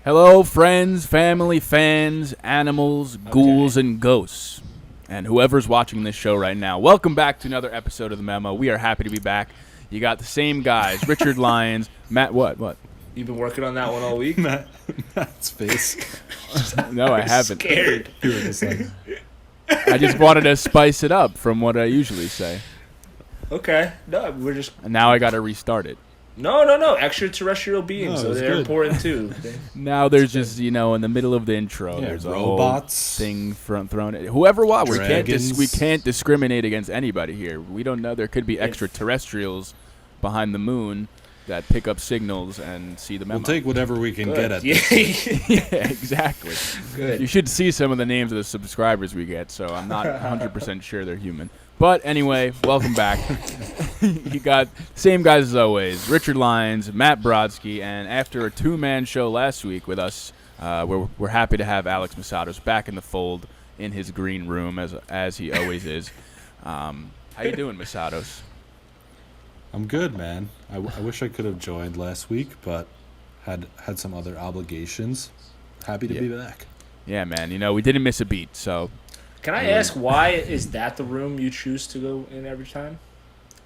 Hello, friends, family, fans, animals, ghouls, and ghosts, and whoever's watching this show right now. Welcome back to another episode of the Memo. We are happy to be back. You got the same guys, Richard Lyons, Matt. What? You've been working on that one all week? Matt's face. No, I haven't. Scared. You were just like, I just wanted to spice it up from what I usually say, Okay. No, we're just. and now I got to restart it. No. Extraterrestrial beings, No, so it's they're good. important too. Now there's just in the middle of the intro, Yeah, there's a robots. whole thing thrown at whoever. What we Dragons. can't discriminate against anybody here. We don't know. There could be extraterrestrials behind the moon that pick up signals and see the memo. we'll take whatever we can get at yeah. this. Yeah, exactly. Good. You should see some of the names of the subscribers we get, so I'm not 100% sure they're human. But anyway, welcome back. You got same guys as always, Richard Lyons, Matt Brodsky, and after a two-man show last week with us, we're happy to have Alex Masados back in the fold in his green room as he always is. How you doing, Masados? I'm good, man. I wish I could have joined last week, but had some other obligations. Happy to be back. Yeah, man. We didn't miss a beat, so Can I ask why is that the room you choose to go in every time?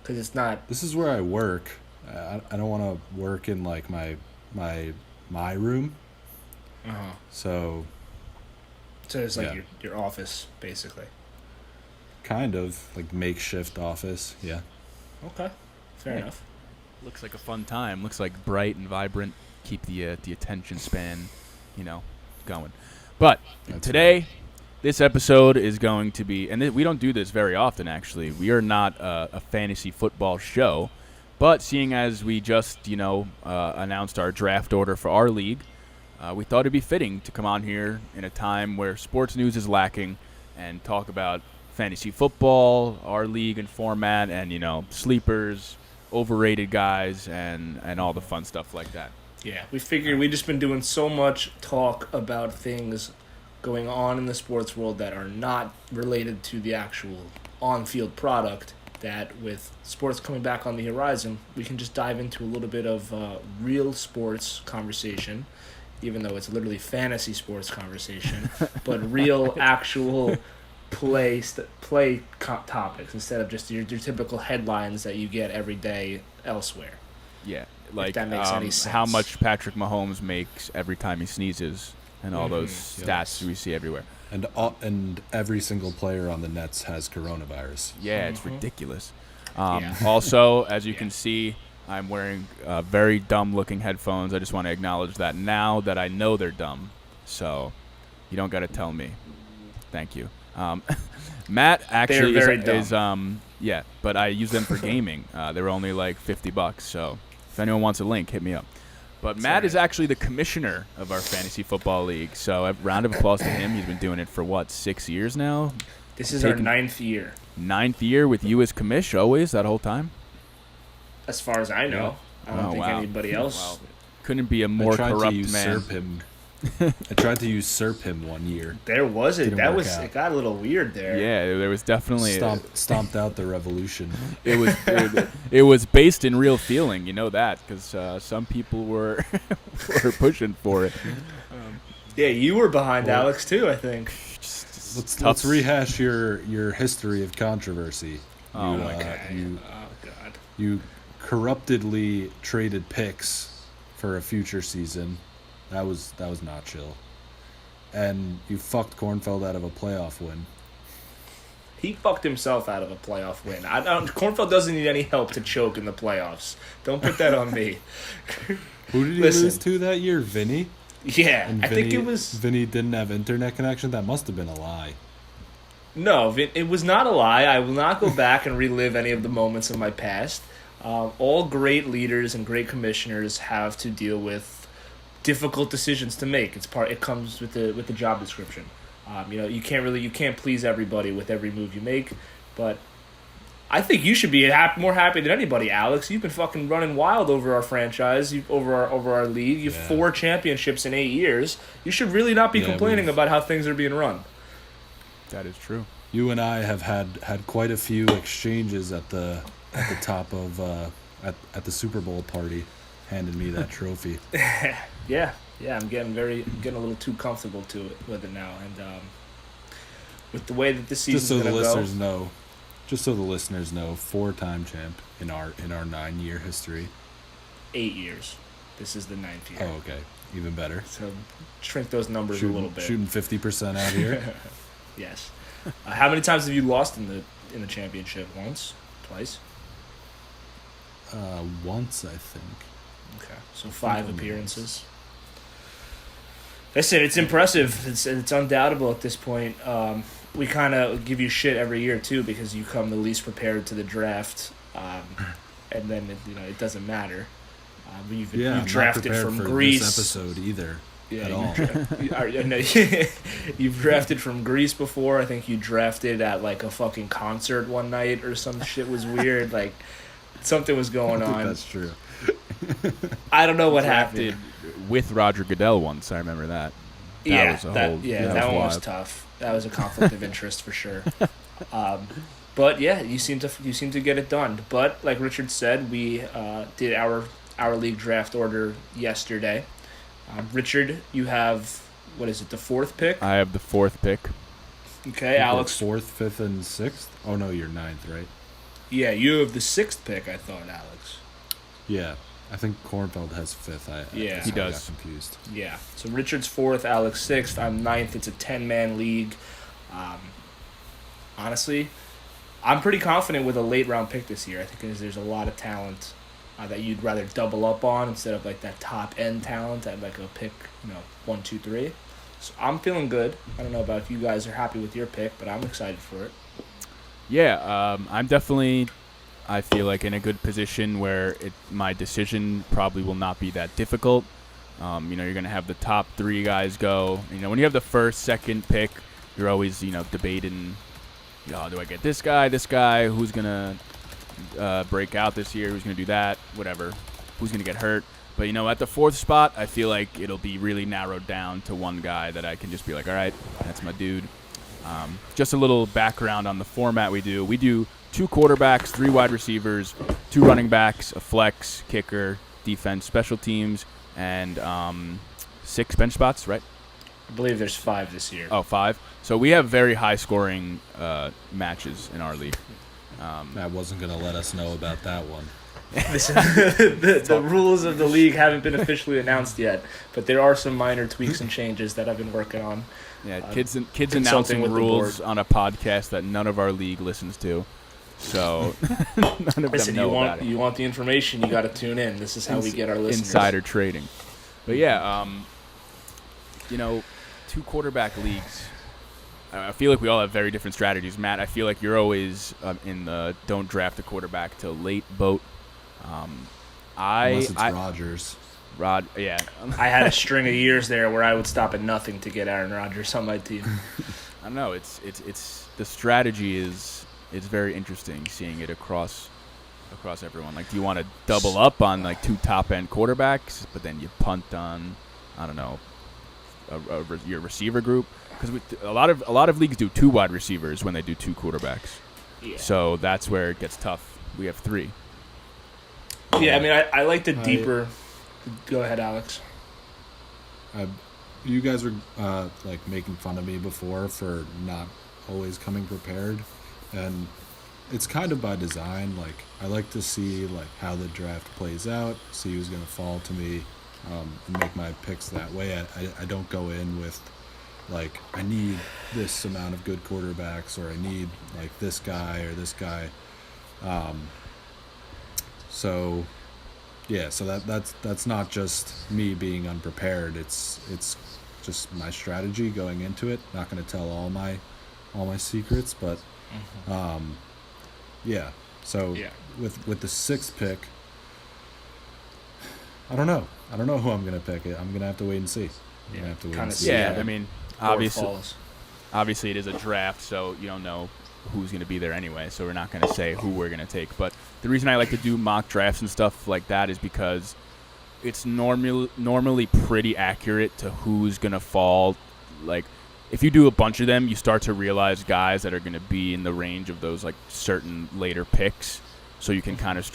Because it's not. This is where I work. I don't want to work in like my room. So So it's like Yeah. your office, basically. kind of like makeshift office. Yeah. Okay. Fair enough. looks like a fun time. Looks like bright and vibrant. Keep the attention span, going. But That's today, this episode is going to be, and we don't do this very often, actually. We are not a fantasy football show, but seeing as we just, announced our draft order for our league, we thought it'd be fitting to come on here in a time where sports news is lacking and talk about fantasy football, our league and format, and, sleepers, overrated guys, and all the fun stuff like that. Yeah, we figured we've just been doing so much talk about things going on in the sports world that are not related to the actual on-field product that with sports coming back on the horizon, we can just dive into a little bit of real sports conversation, even though it's literally fantasy sports conversation, but real actual topics instead of just your typical headlines that you get every day elsewhere. Yeah, like that makes any sense. how much Patrick Mahomes makes every time he sneezes, and all those stats Yes. we see everywhere. And every single player on the Nets has coronavirus. Yeah, it's ridiculous. Yeah. Also, as you can see, I'm wearing very dumb-looking headphones. I just want to acknowledge that now that I know they're dumb, so you don't got to tell me. Thank you. Matt actually They're very dumb. Yeah, but I use them for gaming. They were only like $50, so if anyone wants a link, hit me up. But Matt is actually the commissioner of our fantasy football league, so a round of applause to him. He's been doing it for 6 years now? This is our 9th year, 9th year with you as commish, always that whole time. as far as I know. I don't Oh, think wow. anybody else. Wow. Couldn't be a more I tried to corrupt usurp man. him. I tried to usurp him one year. There was it. Didn't That work was. out. It got a little weird there. Yeah, there was definitely Stomped out the revolution. it was based in real feeling, you know that, because some people were were pushing for it. Yeah, you were behind Well- Alex too, I think. Let's rehash your history of controversy. Oh You, my Okay. You, Oh God. you corruptedly traded picks for a future season. That was not chill. And you fucked Kornfeld out of a playoff win. He fucked himself out of a playoff win. Cornfeld doesn't need any help to choke in the playoffs. Don't put that on me. Who did he Listen. lose to that year? Vinny? Yeah, And I think it was. Vinny didn't have internet connection? That must have been a lie. No, it was not a lie. I will not go back and relive any of the moments of my past. All great leaders and great commissioners have to deal with difficult decisions to make. It comes with the job description. You can't please everybody with every move you make, but I think you should be more happy than anybody, Alex. You've been fucking running wild over our franchise, over our league. You have Yeah. 4 championships in 8 years. You should really not be Yeah, complaining about how things are being run. That is true. You and I have had quite a few exchanges at the top of at the Super Bowl party, handing me that trophy. Yeah, Yeah, I'm getting a little too comfortable with it now, and with the way that this Just season's so the gonna listeners go. know, just so the listeners know, 4-time champ in our 9-year history. 8 years. This is the 9th year. Oh, okay, even better. So shrink those numbers a little bit. Shooting 50% out here. Yes. How many times have you lost in the championship? Once, twice. Once, I think. Okay, so 5 appearances. Listen, it's impressive. It's undoubtable at this point. We kind of give you shit every year too because you come the least prepared to the draft, and then it doesn't matter. You've drafted not from for Greece. This episode either. Yeah, at all. You've drafted from Greece before. I think you drafted at like a fucking concert one night or some shit was weird. Like something was going I think on. that's true. I don't know what Drafted happened. with Roger Goodell once. I remember that. That was one was wild. tough. That was a conflict of interest for sure. But yeah, you seem to get it done. But like Richard said, we did our league draft order yesterday. Richard, you have what is it, the 4th pick? I have the 4th pick. Okay, Alex. 4th, 5th, and 6th. Oh no, you're 9th, right? Yeah, you have the 6th pick. I thought, Alex. Yeah, I think Kornfeld has 5th. Yeah. That's He how I does. got confused. Yeah. So Richard's 4th, Alex 6th. I'm 9th. It's a 10-man league. Honestly, I'm pretty confident with a late round pick this year. I think there's a lot of talent that you'd rather double up on instead of like that top end talent at like a pick, 1, 2, 3. So I'm feeling good. I don't know about if you guys are happy with your pick, but I'm excited for it. Yeah, I'm definitely, I feel like, in a good position where my decision probably will not be that difficult. You're going to have the top 3 guys go. When you have the 1st, 2nd pick, you're always, debating, do I get this guy, who's going to break out this year, who's going to do that, whatever, who's going to get hurt. But, at the 4th spot, I feel like it'll be really narrowed down to one guy that I can just be like, all right, that's my dude. Just a little background on the format we do. We do 2 quarterbacks, 3 wide receivers, 2 running backs, a flex, kicker, defense, special teams, and 6 bench spots, right? I believe there's 5 this year. Oh, 5. So we have very high-scoring matches in our league. I wasn't gonna let us know about that one. Listen, the rules of the league haven't been officially announced yet, but there are some minor tweaks and changes that I've been working on. Yeah, kids consulting announcing with the rules board. on a podcast that none of our league listens to. So none of Listen, them know about it. you want the information, you got to tune in. This is how we get our listeners. Insider trading. But yeah, 2 quarterback leagues. I feel like we all have very different strategies. Matt, I feel like you're always in the don't draft a quarterback till late boat. Unless it's Rodgers. Yeah. I had a string of years there where I would stop at nothing to get Aaron Rodgers on my team. I don't know. It's the strategy is very interesting seeing it across everyone. Like, do you want to double up on like 2 top end quarterbacks, but then you punt on, I don't know, your receiver group? Because a lot of leagues do 2 wide receivers when they do 2 quarterbacks. Yeah. So that's where it gets tough. We have 3. Yeah, I mean, I like the deeper. Go ahead, Alex. You guys were like making fun of me before for not always coming prepared, and it's kind of by design. Like, I like to see like how the draft plays out, see who's going to fall to me, and make my picks that way. I don't go in with like, I need this amount of good quarterbacks, or I need like this guy or this guy. So yeah, so that's not just me being unprepared. It's just my strategy going into it. Not going to tell all my secrets, but yeah. So Yeah. with the 6th pick, I don't know who I'm going to pick. I'm going to have to wait and see. I'm gonna have to wait and Kinda see. see Yeah, how I mean, Or falls. obviously it is a draft, so you don't know who's going to be there anyway, so we're not going to say who we're going to take. But the reason I like to do mock drafts and stuff like that is because it's normally pretty accurate to who's going to fall. Like, if you do a bunch of them, you start to realize guys that are going to be in the range of those like certain later picks, so you can kind of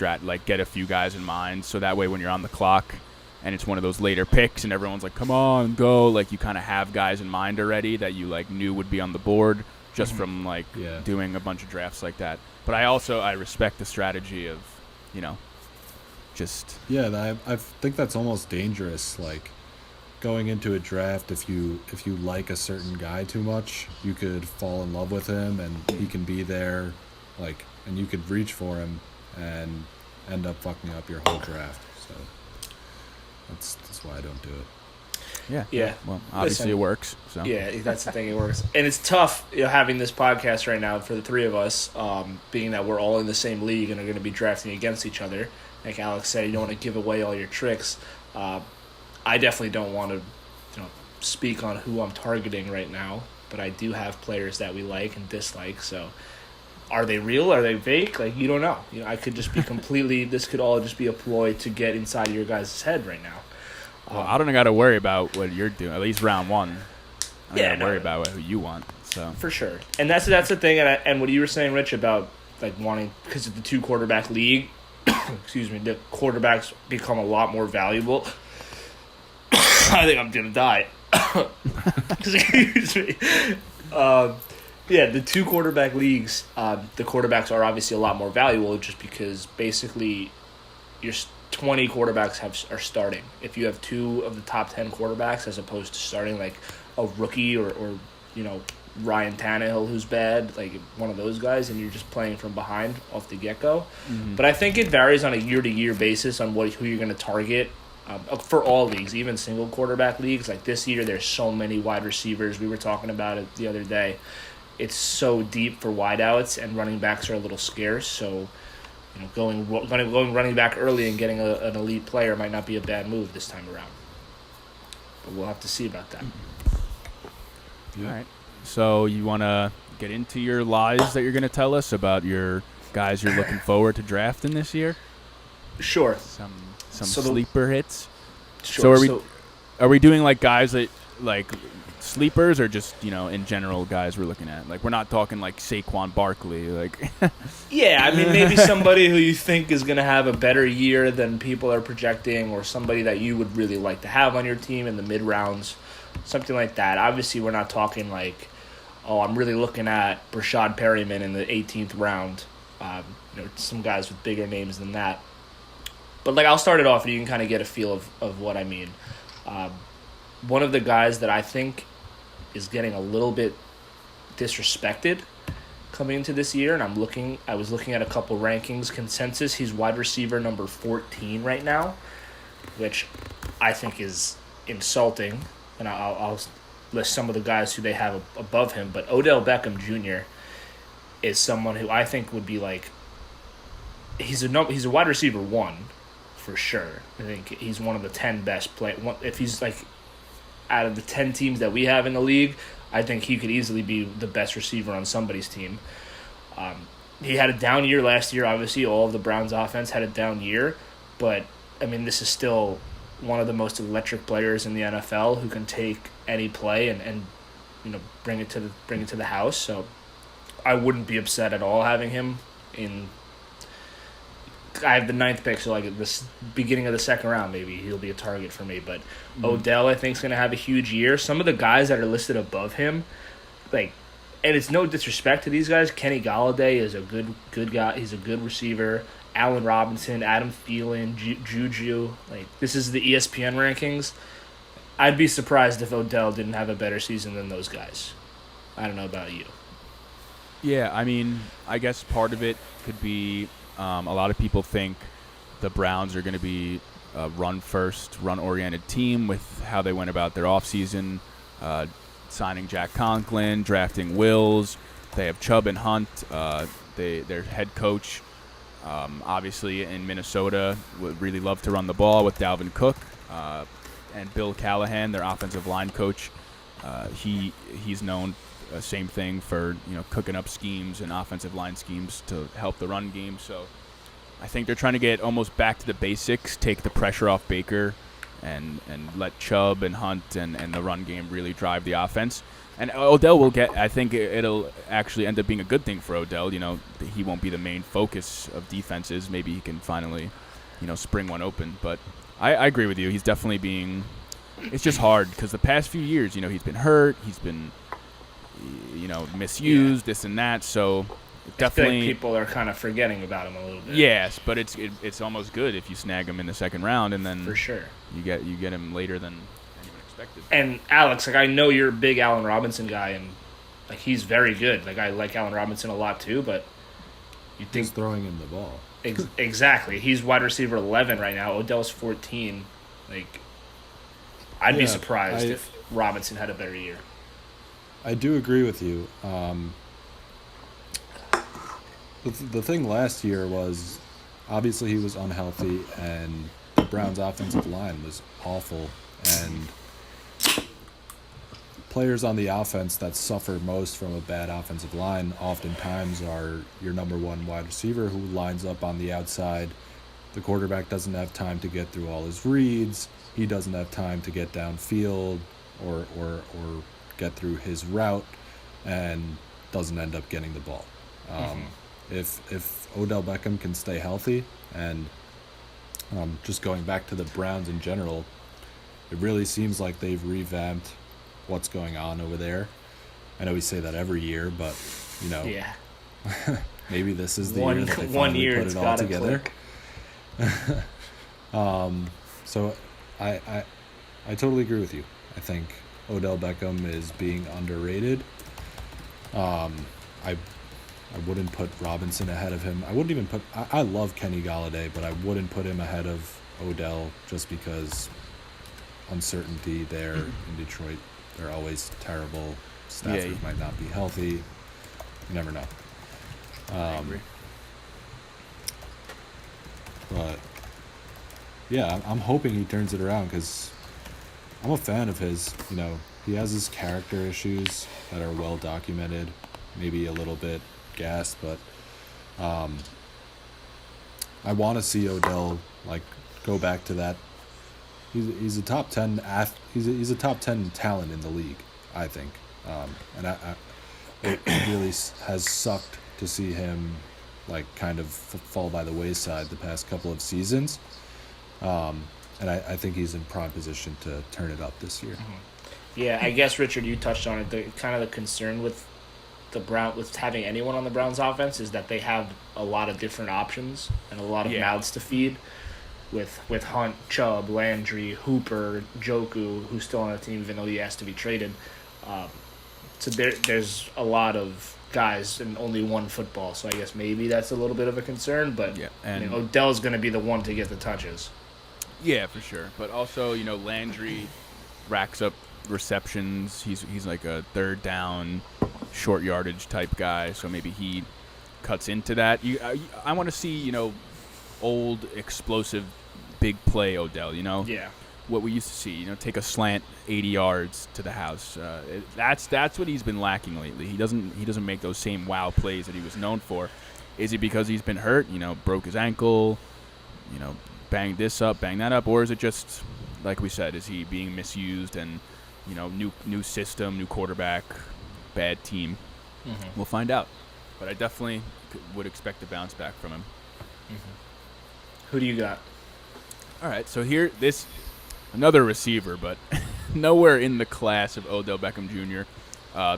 get a few guys in mind, so that way when you're on the clock, and it's one of those later picks, and everyone's like, come on, go. Like, you kind of have guys in mind already that you, like, knew would be on the board just from, like, doing a bunch of drafts like that. But I respect the strategy of, just... Yeah, I think that's almost dangerous, like, going into a draft, if you like a certain guy too much, you could fall in love with him, and he can be there, like, and you could reach for him and end up fucking up your whole draft. So that's why I don't do it. Yeah. Well, obviously it works. So yeah, that's the thing. It works, and it's tough having this podcast right now for the three of us, being that we're all in the same league and are going to be drafting against each other. Like Alex said, you don't want to give away all your tricks. I definitely don't want to, speak on who I'm targeting right now, but I do have players that we like and dislike. So, are they real? Are they fake? Like, you don't know. I could just be completely. This could all just be a ploy to get inside your guys' head right now. Well, I don't got to worry about what you're doing. At least round one. I don't got to worry about who you want. So for sure, and that's the thing. And what you were saying, Rich, about like wanting, because of the 2 quarterback league. Excuse me. The quarterbacks become a lot more valuable. I think I'm gonna die. Excuse me. The 2 quarterback leagues, the quarterbacks are obviously a lot more valuable just because basically your 20 quarterbacks are starting. If you have 2 of the top 10 quarterbacks as opposed to starting like a rookie or Ryan Tannehill, who's bad, like one of those guys, and you're just playing from behind off the get-go. Mm-hmm. But I think it varies on a year-to-year basis on who you're going to target. For all leagues, even single quarterback leagues. Like this year, there's so many wide receivers. We were talking about it the other day. It's so deep for wideouts, and running backs are a little scarce. So, going running back early and getting an elite player might not be a bad move this time around. But we'll have to see about that. Yeah. All right. So you want to get into your lies that you're going to tell us about your guys you're looking forward to drafting this year? Sure. Some sleeper hits. Sure. So are we doing like guys that like sleepers, or just in general guys we're looking at? Like, we're not talking like Saquon Barkley, like. Yeah, I mean, maybe somebody who you think is going to have a better year than people are projecting, or somebody that you would really like to have on your team in the mid rounds, something like that. Obviously, we're not talking like, I'm really looking at Brashad Perryman in the 18th round. Some guys with bigger names than that. But, I'll start it off and you can kind of get a feel of what I mean. One of the guys that I think is getting a little bit disrespected coming into this year, and I was looking at a couple rankings. Consensus, he's wide receiver number 14 right now, which I think is insulting. And I'll list some of the guys who they have above him. But Odell Beckham Jr. is someone who I think would be he's a wide receiver 1. For sure. I think he's one of the 10 best if he's out of the 10 teams that we have in the league, I think he could easily be the best receiver on somebody's team. He had a down year last year. Obviously, all of the Browns' offense had a down year, but I mean, this is still one of the most electric players in the NFL who can take any play and bring it to the house. So I wouldn't be upset at all having him in. I have the 9th pick, so this beginning of the 2nd round, maybe he'll be a target for me. But Odell, I think, is going to have a huge year. Some of the guys that are listed above him, and it's no disrespect to these guys. Kenny Golladay is a good guy. He's a good receiver. Allen Robinson, Adam Thielen, Juju. This is the ESPN rankings. I'd be surprised if Odell didn't have a better season than those guys. I don't know about you. Yeah, I mean, I guess part of it could be a lot of people think the Browns are going to be a run-first, run-oriented team with how they went about their offseason, signing Jack Conklin, drafting Wills. They have Chubb and Hunt. Their head coach, obviously in Minnesota, would really love to run the ball with Dalvin Cook. And Bill Callahan, their offensive line coach, he's known same thing for cooking up schemes and offensive line schemes to help the run game. So I think they're trying to get almost back to the basics, take the pressure off Baker, and let Chubb and Hunt and the run game really drive the offense. And Odell will get. I think it'll actually end up being a good thing for Odell. He won't be the main focus of defenses. Maybe he can finally spring one open. But I agree with you. He's definitely being. It's just hard because the past few years, he's been hurt. He's been, misused, this and that. So definitely, I feel like people are kind of forgetting about him a little bit. Yes, but it's almost good if you snag him in the second round, and then for sure you get him later than anyone expected. And Alex, I know you're a big Allen Robinson guy, and he's very good. I like Allen Robinson a lot too, but you think he's throwing in the ball. Exactly. He's wide receiver 11 right now. Odell's 14. I'd be surprised if Robinson had a better year. I do agree with you. The thing last year was, obviously he was unhealthy, and the Browns' offensive line was awful, and players on the offense that suffer most from a bad offensive line oftentimes are your number one wide receiver who lines up on the outside. The quarterback doesn't have time to get through all his reads. He doesn't have time to get downfield or get through his route, and doesn't end up getting the ball. If Odell Beckham can stay healthy, and just going back to the Browns in general, it really seems like they've revamped what's going on over there. I know we say that every year, but yeah. Maybe this is the year that they finally put it all together. So I totally agree with you. I think Odell Beckham is being underrated. I wouldn't put Robinson ahead of him. I wouldn't even put. I love Kenny Golladay, but I wouldn't put him ahead of Odell just because uncertainty there in Detroit. They're always terrible. Stafford might not be healthy. You never know. I agree. But yeah, I'm hoping he turns it around because I'm a fan of his. He has his character issues that are well documented, maybe a little bit gassed, but I want to see Odell go back to that. He's a top 10 he's a top 10 talent in the league, I think, and it really has sucked to see him kind of fall by the wayside the past couple of seasons, and I think he's in prime position to turn it up this year. Yeah, I guess Richard, you touched on it. The concern with with having anyone on the Browns offense is that they have a lot of different options and a lot of mouths to feed. With Hunt, Chubb, Landry, Hooper, Joku, who's still on the team even though he has to be traded. So there's a lot of guys and only one football, so I guess maybe that's a little bit of a concern, but Odell's going to be the one to get the touches. Yeah, for sure. But also, Landry racks up receptions. He's like a third down, short yardage type guy, so maybe he cuts into that. I want to see, old, explosive, big play Odell, Yeah. What we used to see, take a slant 80 yards to the house. That's what he's been lacking lately. He doesn't make those same wow plays that he was known for. Is it because he's been hurt, broke his ankle, banged this up, banged that up, or is it just, like we said, is he being misused and, new system, new quarterback, bad team? We'll find out. But I definitely would expect a bounce back from him. Who do you got? All right, so here, another receiver, but nowhere in the class of Odell Beckham Jr.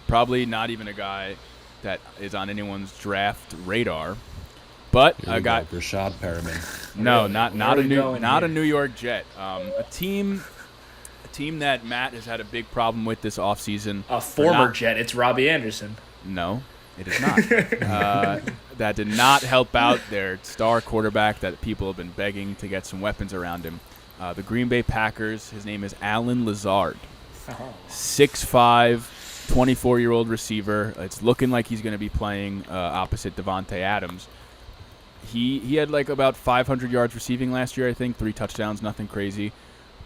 Probably not even a guy that is on anyone's draft radar. But a guy, Rashad Perriman. No, not a New York Jet. A team that Matt has had a big problem with this offseason. A former Jet. It's Robbie Anderson. No, it is not. That did not help out their star quarterback that people have been begging to get some weapons around him. The Green Bay Packers, his name is Allen Lazard. 6'5", 24-year-old receiver. It's looking like he's going to be playing opposite Devontae Adams. He had about 500 yards receiving last year, I think, 3 touchdowns, nothing crazy.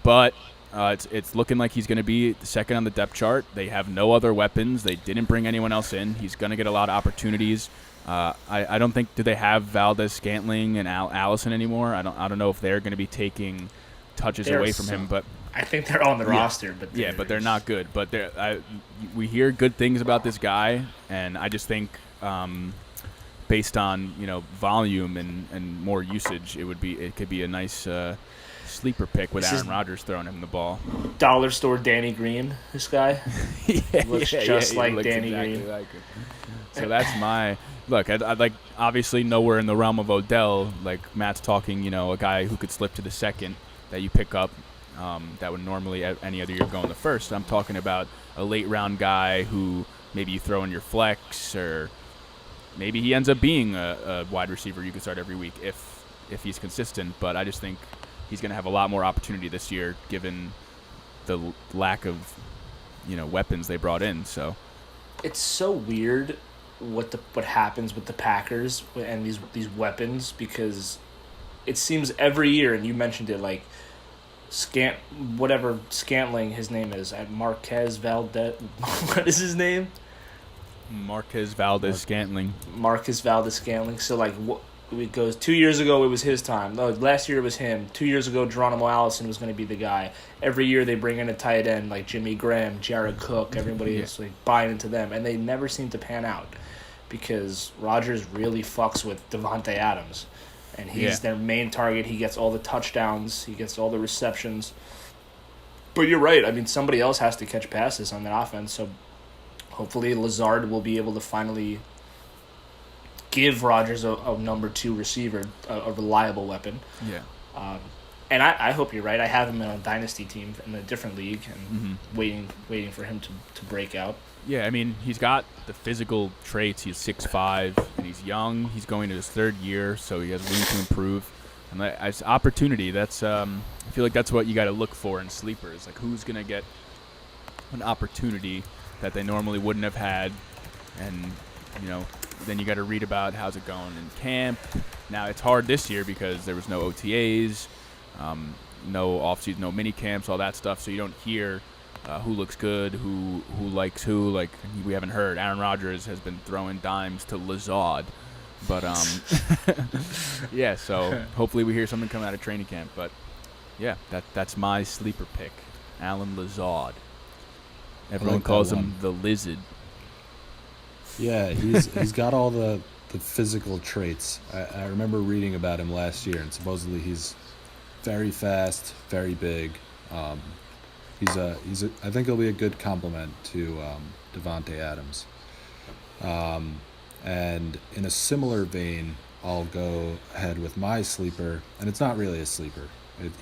But it's looking like he's going to be second on the depth chart. They have no other weapons. They didn't bring anyone else in. He's going to get a lot of opportunities. I don't think, do they have Valdez-Scantling and Allison anymore? I don't know if they're going to be taking touches away from him, but I think they're on the roster, but but they're not good. But we hear good things about this guy, and I just think based on volume and more usage, it could be a nice sleeper pick with This is- Aaron Rodgers throwing him the ball. Dollar store Danny Green, this guy. Looks just he like looks Danny exactly Green. like it. So that's my look. I'd like obviously nowhere in the realm of Odell. Like Matt's talking, a guy who could slip to the second that you pick up. That would normally any other year go in the first. I'm talking about a late round guy who maybe you throw in your flex, or maybe he ends up being a wide receiver you can start every week if he's consistent. But I just think he's going to have a lot more opportunity this year given the lack of weapons they brought in. So It's so weird what happens with the Packers and these weapons, because it seems every year, and you mentioned it, like Scantling, his name is at Marquez Valdez. What is his name? Marquez Valdez-Scantling. Marcus Valdez-Scantling. So like it goes 2 years ago it was his time. No, last year it was him. 2 years ago Geronimo Allison was going to be the guy. Every year they bring in a tight end like Jimmy Graham, Jared Cook. Everybody is like buying into them, and they never seem to pan out because Rodgers really fucks with Devontae Adams, and he's their main target. He gets all the touchdowns. He gets all the receptions. But you're right. I mean, somebody else has to catch passes on that offense. So hopefully Lazard will be able to finally give Rodgers a number 2 receiver, a reliable weapon. Yeah. And I hope you're right. I have him in a dynasty team in a different league, and waiting for him to break out. Yeah, I mean, he's got the physical traits. He's 6'5", and he's young. He's going to his 3rd year, so he has room to improve. And as opportunity, that's I feel like that's what you got to look for in sleepers. Like, who's going to get an opportunity that they normally wouldn't have had, and then you got to read about how's it going in camp. Now it's hard this year because there was no OTAs, no offseason, no mini camps, all that stuff. So you don't hear who looks good, who likes who. Like, we haven't heard. Aaron Rodgers has been throwing dimes to Lazard, but yeah. So hopefully we hear something come out of training camp. But yeah, that's my sleeper pick, Alan Lazard. Everyone calls him the Lizard. Yeah, he's got all the physical traits. I remember reading about him last year, and supposedly he's very fast, very big. I think he'll be a good complement to Devontae Adams. And in a similar vein, I'll go ahead with my sleeper, and it's not really a sleeper.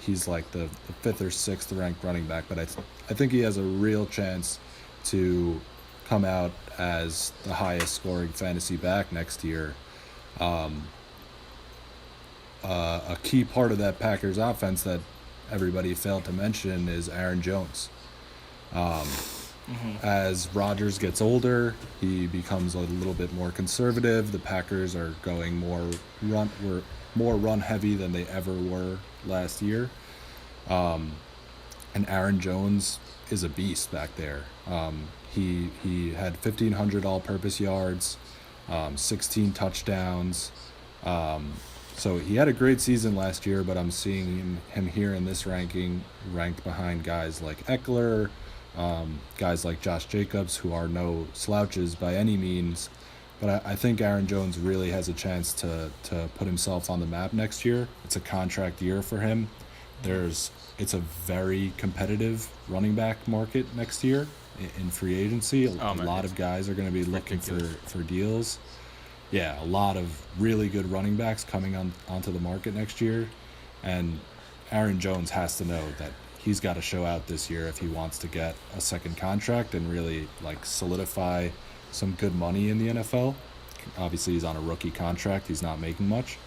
He's like the 5th or 6th ranked running back, but I think he has a real chance to come out as the highest scoring fantasy back next year. A key part of that Packers offense that everybody failed to mention is Aaron Jones. As Rodgers gets older, he becomes a little bit more conservative. The Packers are going more run heavy than they ever were last year. And Aaron Jones is a beast back there. He had 1,500 all-purpose yards, 16 touchdowns. So he had a great season last year, but I'm seeing him here in this ranking ranked behind guys like Eckler, guys like Josh Jacobs, who are no slouches by any means. But I think Aaron Jones really has a chance to put himself on the map next year. It's a contract year for him. It's a very competitive running back market next year in free agency. A lot of guys are going to be looking for deals. Yeah, a lot of really good running backs coming onto the market next year. And Aaron Jones has to know that he's got to show out this year if he wants to get a second contract and really solidify some good money in the NFL. Obviously, he's on a rookie contract. He's not making much.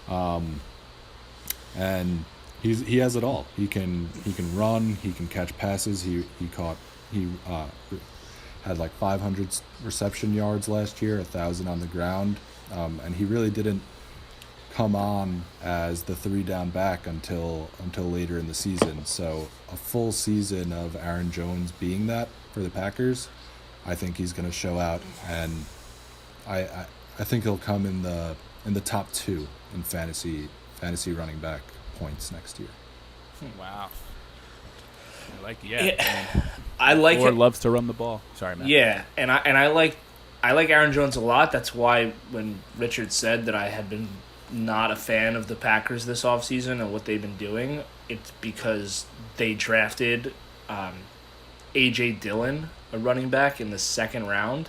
And he has it all. He can run. He can catch passes. He had like 500 reception yards last year, 1,000 on the ground, and he really didn't come on as the 3-down back until later in the season. So a full season of Aaron Jones being that for the Packers, I think he's going to show out, and I think he'll come in the top 2 in fantasy running back points next year. Wow. I like Or it. loves to run the ball. Sorry, Matt. Yeah, and I like Aaron Jones a lot. That's why when Richard said that I had been not a fan of the Packers this offseason and what they've been doing, it's because they drafted A.J. Dillon, a running back, in the second round,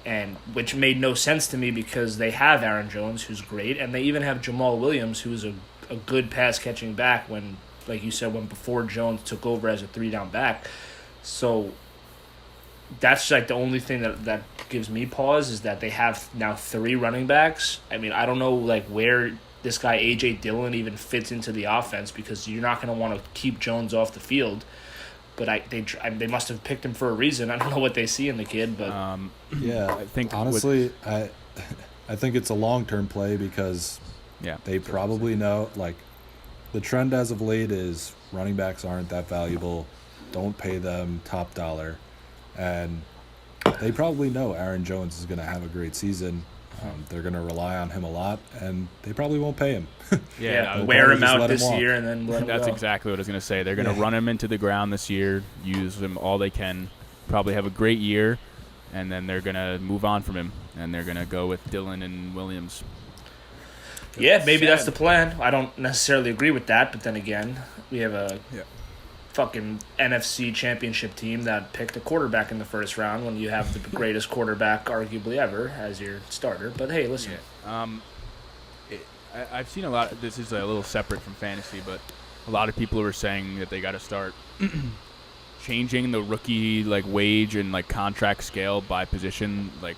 and which made no sense to me because they have Aaron Jones, who's great, and they even have Jamal Williams, who's a good pass-catching back when, like you said, when before Jones took over as a 3-down back. So that's like the only thing that gives me pause is that they have now 3 running backs. I mean, I don't know like where this guy A.J. Dillon even fits into the offense because you're not going to want to keep Jones off the field. But they must have picked him for a reason. I don't know what they see in the kid, but yeah, I think honestly, I think it's a long-term play because they probably know, like, the trend as of late is running backs aren't that valuable. Don't pay them top dollar. And they probably know Aaron Jones is going to have a great season. They're going to rely on him a lot, and they probably won't pay him. Wear him out this year and then let him That's go. exactly what I was going to say. They're going to run him into the ground this year, use him all they can, probably have a great year, and then they're going to move on from him, and they're going to go with Dillon and Williams. Yeah, maybe that's the plan. I don't necessarily agree with that, but then again, we have a fucking NFC championship team that picked a quarterback in the first round when you have the greatest quarterback arguably ever as your starter. But hey, listen. I've seen a lot. This is a little separate from fantasy, but a lot of people were saying that they got to start changing the rookie like wage and like contract scale by position. Like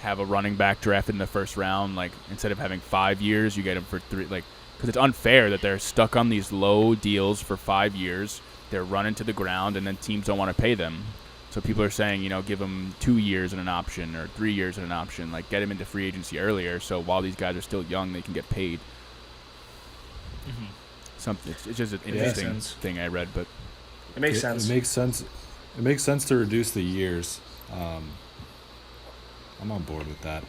have a running back drafted in the first round. Like instead of having 5 years, you get him for 3. Like because it's unfair that they're stuck on these low deals for 5 years. They're running to the ground, and then teams don't want to pay them. So people are saying, give them 2 years and an option or 3 years and an option. Like, get them into free agency earlier so while these guys are still young, they can get paid. Mm-hmm. Something. It's just an interesting thing I read, but it makes sense. It makes sense. It makes sense to reduce the years. I'm on board with that.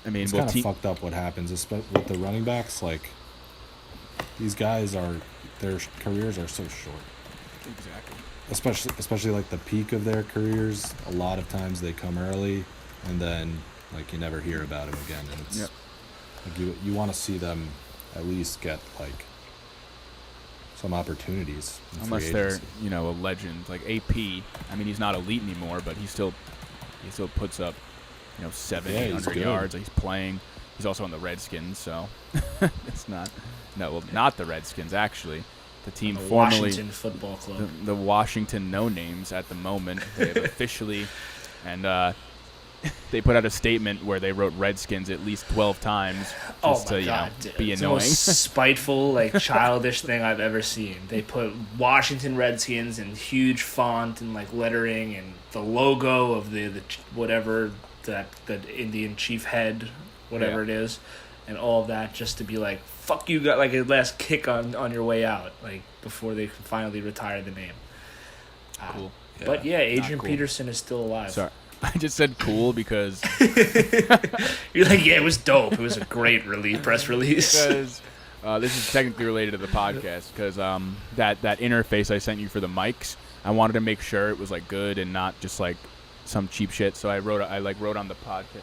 I mean, it's kind of fucked up what happens, especially with the running backs. Like, these guys their careers are so short. Exactly. Especially like the peak of their careers. A lot of times they come early, and then like you never hear about them again. And it's like you want to see them at least get like some opportunities. Unless they're a legend like AP. I mean, he's not elite anymore, but he still puts up 700-800 yards. He's playing. He's also on the Redskins, so it's not. No, well, not the Redskins, actually. The team formerly Washington Football Club. The Washington No-Names at the moment. They have officially, and they put out a statement where they wrote Redskins at least 12 times just to God, be it's annoying. The most spiteful, like childish thing I've ever seen. They put Washington Redskins in huge font and like lettering and the logo of the whatever that Indian chief head, whatever it is, and all of that just to be like, fuck you, got like a last kick on your way out, like before they finally retire the name. Cool. But Adrian Peterson is still alive. Sorry. I just said cool because you're like, it was dope. It was a great press release. Because this is technically related to the podcast because that interface I sent you for the mics, I wanted to make sure it was like good and not just like some cheap shit. So I wrote on the podcast.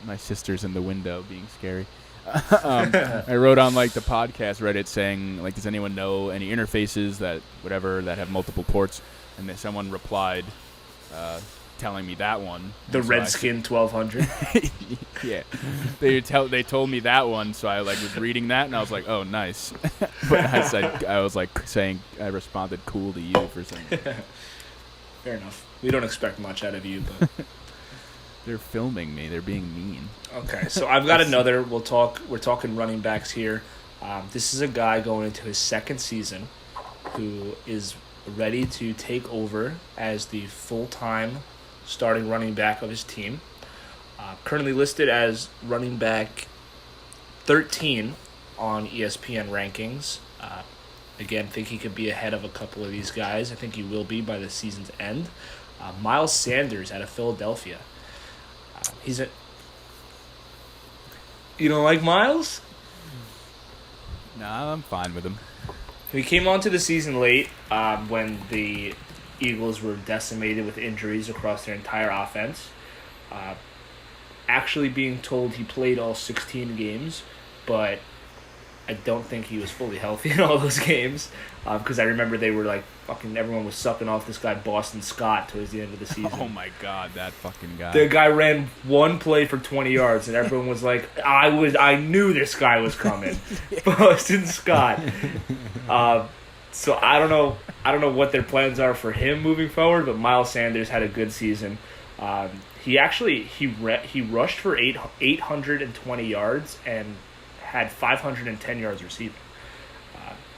My sister's in the window being scary. I wrote on like the podcast Reddit saying like, does anyone know any interfaces that have multiple ports? And then someone replied telling me that one. The Redskin 1200. Yeah, they told me that one, so I like was reading that and I was like, oh, nice. But I was like saying I responded cool to you for saying. Fair enough. We don't expect much out of you, but. They're filming me. They're being mean. Okay, so I've got another. We're talking running backs here. This is a guy going into his second season who is ready to take over as the full-time starting running back of his team. Currently listed as running back 13 on ESPN rankings. Again, think he could be ahead of a couple of these guys. I think he will be by the season's end. Miles Sanders out of Philadelphia. You don't like Miles? Nah, I'm fine with him. He came onto the season late when the Eagles were decimated with injuries across their entire offense. Actually being told he played all 16 games, but I don't think he was fully healthy in all those games, because I remember they were like fucking everyone was sucking off this guy Boston Scott towards the end of the season. Oh my God, that fucking guy. The guy ran one play for 20 yards, and everyone was like, I knew this guy was coming. Boston Scott. So I don't know what their plans are for him moving forward, but Miles Sanders had a good season. He rushed for 820 yards and had 510 yards receiving.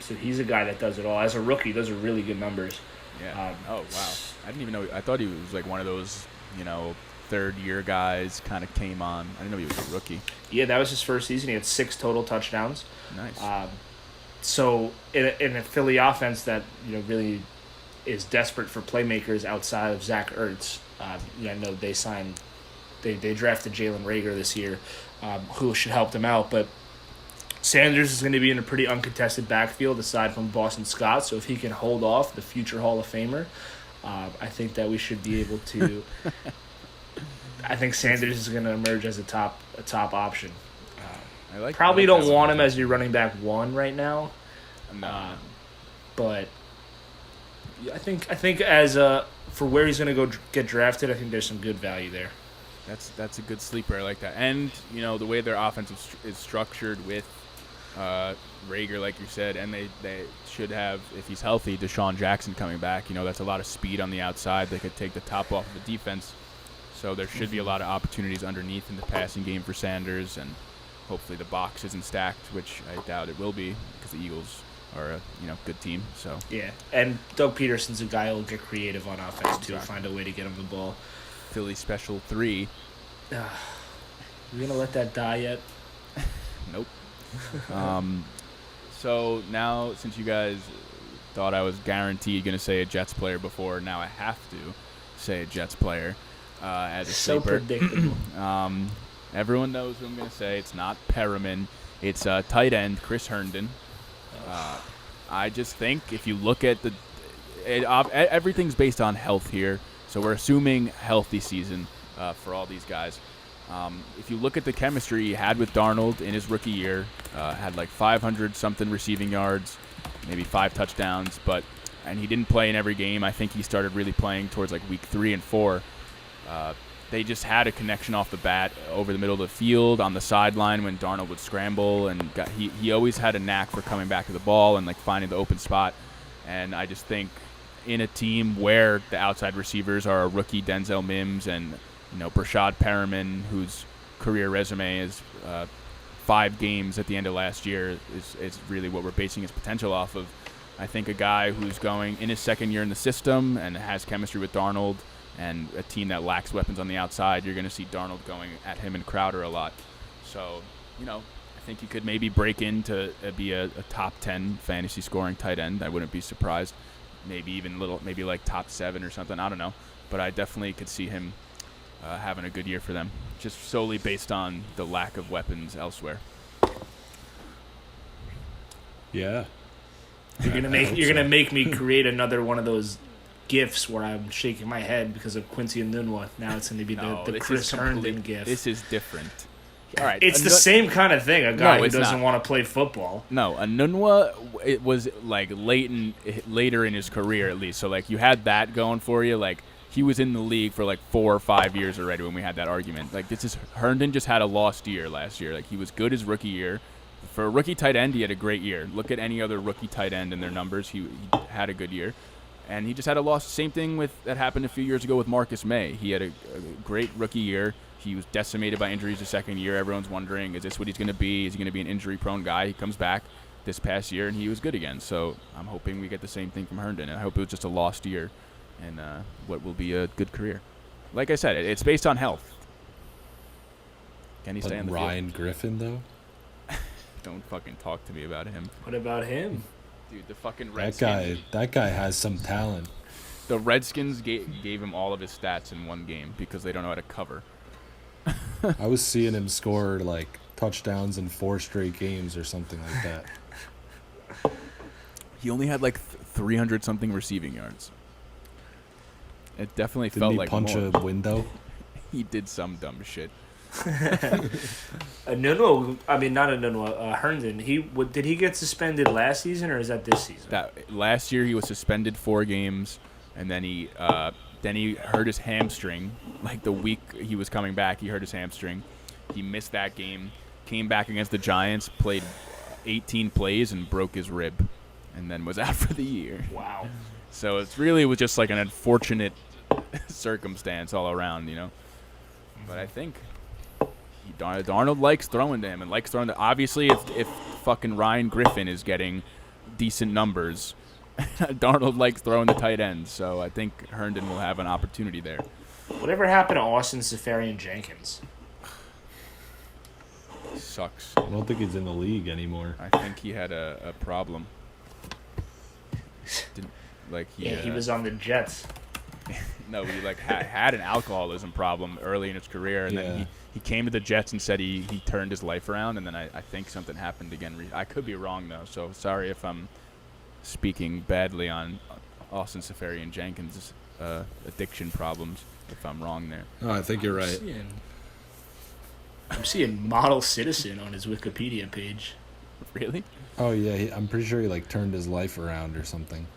So he's a guy that does it all. As a rookie, those are really good numbers. Yeah. Oh, wow. I didn't even know. I thought he was like one of those, third-year guys kind of came on. I didn't know he was a rookie. Yeah, that was his first season. He had 6 total touchdowns. Nice. So in a Philly offense that really is desperate for playmakers outside of Zach Ertz, I know they drafted Jalen Reagor this year, who should help them out, but Sanders is going to be in a pretty uncontested backfield aside from Boston Scott, so if he can hold off the future Hall of Famer, I think that we should be able to. I think Sanders is going to emerge as a top option. Probably don't want him as your running back 1 right now. No. But I think as for where he's going to go get drafted, I think there's some good value there. That's a good sleeper. I like that. And the way their offense is structured with Reagor, like you said, and they should have, if he's healthy, Deshaun Jackson coming back. That's a lot of speed on the outside. They could take the top off of the defense. So there should be a lot of opportunities underneath in the passing game for Sanders, and hopefully the box isn't stacked, which I doubt it will be because the Eagles are a good team. So yeah, and Doug Peterson's a guy who'll get creative on offense too, find a way to get him the ball. Philly special 3. You gonna let that die yet? Nope. So now, since you guys thought I was guaranteed going to say a Jets player before, now I have to say a Jets player as a so sleeper. Predictable. Everyone knows who I'm going to say. It's not Perriman. It's tight end Chris Herndon. I just think if you look at everything's based on health here. So we're assuming healthy season for all these guys. If you look at the chemistry he had with Darnold in his rookie year, had like 500-something receiving yards, maybe 5 touchdowns, and he didn't play in every game. I think he started really playing towards like week 3 and 4. They just had a connection off the bat over the middle of the field on the sideline when Darnold would scramble, and he always had a knack for coming back to the ball and like finding the open spot. And I just think in a team where the outside receivers are a rookie Denzel Mims and Brashad Perriman, whose career resume is 5 games at the end of last year, is really what we're basing his potential off of. I think a guy who's going in his second year in the system and has chemistry with Darnold, and a team that lacks weapons on the outside, you're going to see Darnold going at him and Crowder a lot. So, I think he could maybe break into be a top 10 fantasy scoring tight end. I wouldn't be surprised. Maybe even maybe like top 7 or something. I don't know. But I definitely could see him having a good year for them, just solely based on the lack of weapons elsewhere. Yeah. You're gonna make me create another one of those GIFs where I'm shaking my head because of Quincy Enunwa. Now it's going to be the Chris Herndon GIF. This is different. All right, it's the same kind of thing. A guy who doesn't want to play football. No, Enunwa, it was like later in his career at least. So like you had that going for you. Like he was in the league for like 4 or 5 years already when we had that argument. Like Herndon just had a lost year last year. Like he was good his rookie year. For a rookie tight end, he had a great year. Look at any other rookie tight end and their numbers. He had a good year. And he just had a loss. Same thing that happened a few years ago with Marcus May. He had a great rookie year. He was decimated by injuries the second year. Everyone's wondering, is this what he's going to be? Is he going to be an injury-prone guy? He comes back this past year, and he was good again. So I'm hoping we get the same thing from Herndon. And I hope it was just a lost year and what will be a good career. Like I said, it's based on health. Can he stay on the field? Ryan Griffin, though? Don't fucking talk to me about him. What about him? Dude, the fucking Redskins. That guy has some talent. The Redskins gave him all of his stats in one game because they don't know how to cover. I was seeing him score like touchdowns in 4 straight games or something like that. He only had like 300-something receiving yards. It definitely felt like punch more. a window? He did some dumb shit. No. I mean, not a no. Herndon. Did he get suspended last season or is that this season? That last year he was suspended 4 games, and then he hurt his hamstring. Like the week he was coming back, he hurt his hamstring. He missed that game. Came back against the Giants, played 18 plays, and broke his rib, and then was out for the year. Wow. So it was just like an unfortunate circumstance all around, you know. But I think Darnold likes throwing to him and likes throwing to. Obviously, if fucking Ryan Griffin is getting decent numbers, Darnold likes throwing the tight ends. So I think Herndon will have an opportunity there. Whatever happened to Austin Seferian-Jenkins? He sucks. I don't think he's in the league anymore. I think he had a problem. He was on the Jets. No, he had an alcoholism problem early in his career, and then he came to the Jets and said he turned his life around, and then I think something happened again. I could be wrong though, so sorry if I'm speaking badly on Austin Seferian-Jenkins' addiction problems if I'm wrong there. Oh, I think you're right. I'm seeing model citizen on his Wikipedia page. Really? Oh yeah, I'm pretty sure he turned his life around or something.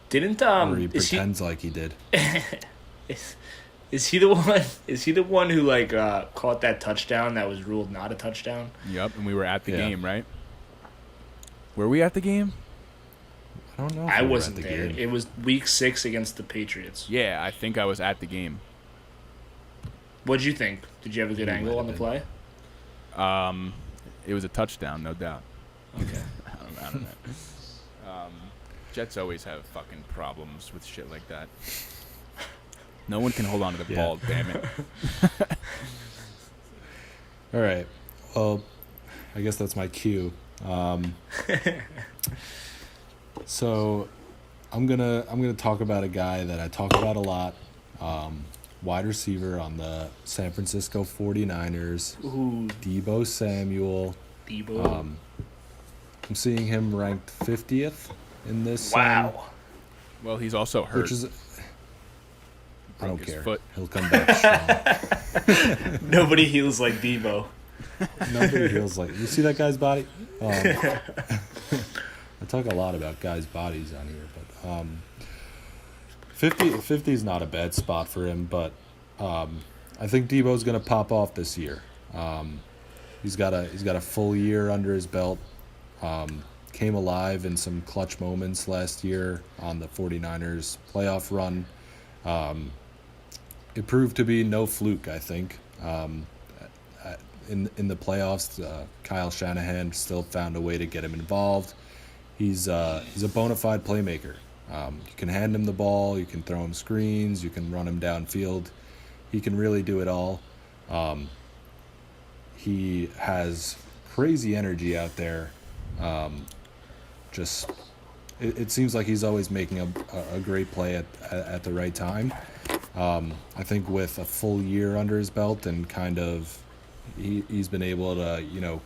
Didn't or he pretends like he did. Is he the one? Is he the one who caught that touchdown that was ruled not a touchdown? Yep, and we were at the game, right? Were we at the game? I don't know. I wasn't there. Game. It was week 6 against the Patriots. Yeah, I think I was at the game. What'd you think? Did you have a good angle on the play? It was a touchdown, no doubt. Okay. I don't know. Jets always have fucking problems with shit like that. No one can hold on to the ball, damn it. All right. Well, I guess that's my cue. So I'm gonna talk about a guy that I talk about a lot. Wide receiver on the San Francisco 49ers. Ooh. Deebo Samuel. I'm seeing him ranked 50th in this. Wow. Well, he's also hurt. Which is, I don't care. Foot. He'll come back strong. Nobody heals like Deebo. Nobody heals like. You see that guy's body? I talk a lot about guys' bodies on here, but 50 is not a bad spot for him. But I think Deebo's going to pop off this year. He's got a full year under his belt. Came alive in some clutch moments last year on the 49ers playoff run. It proved to be no fluke, I think. In the playoffs, Kyle Shanahan still found a way to get him involved. He's a bona fide playmaker. You can hand him the ball, you can throw him screens, you can run him downfield. He can really do it all. He has crazy energy out there. It seems like he's always making a great play at the right time. I think with a full year under his belt and kind of he's been able to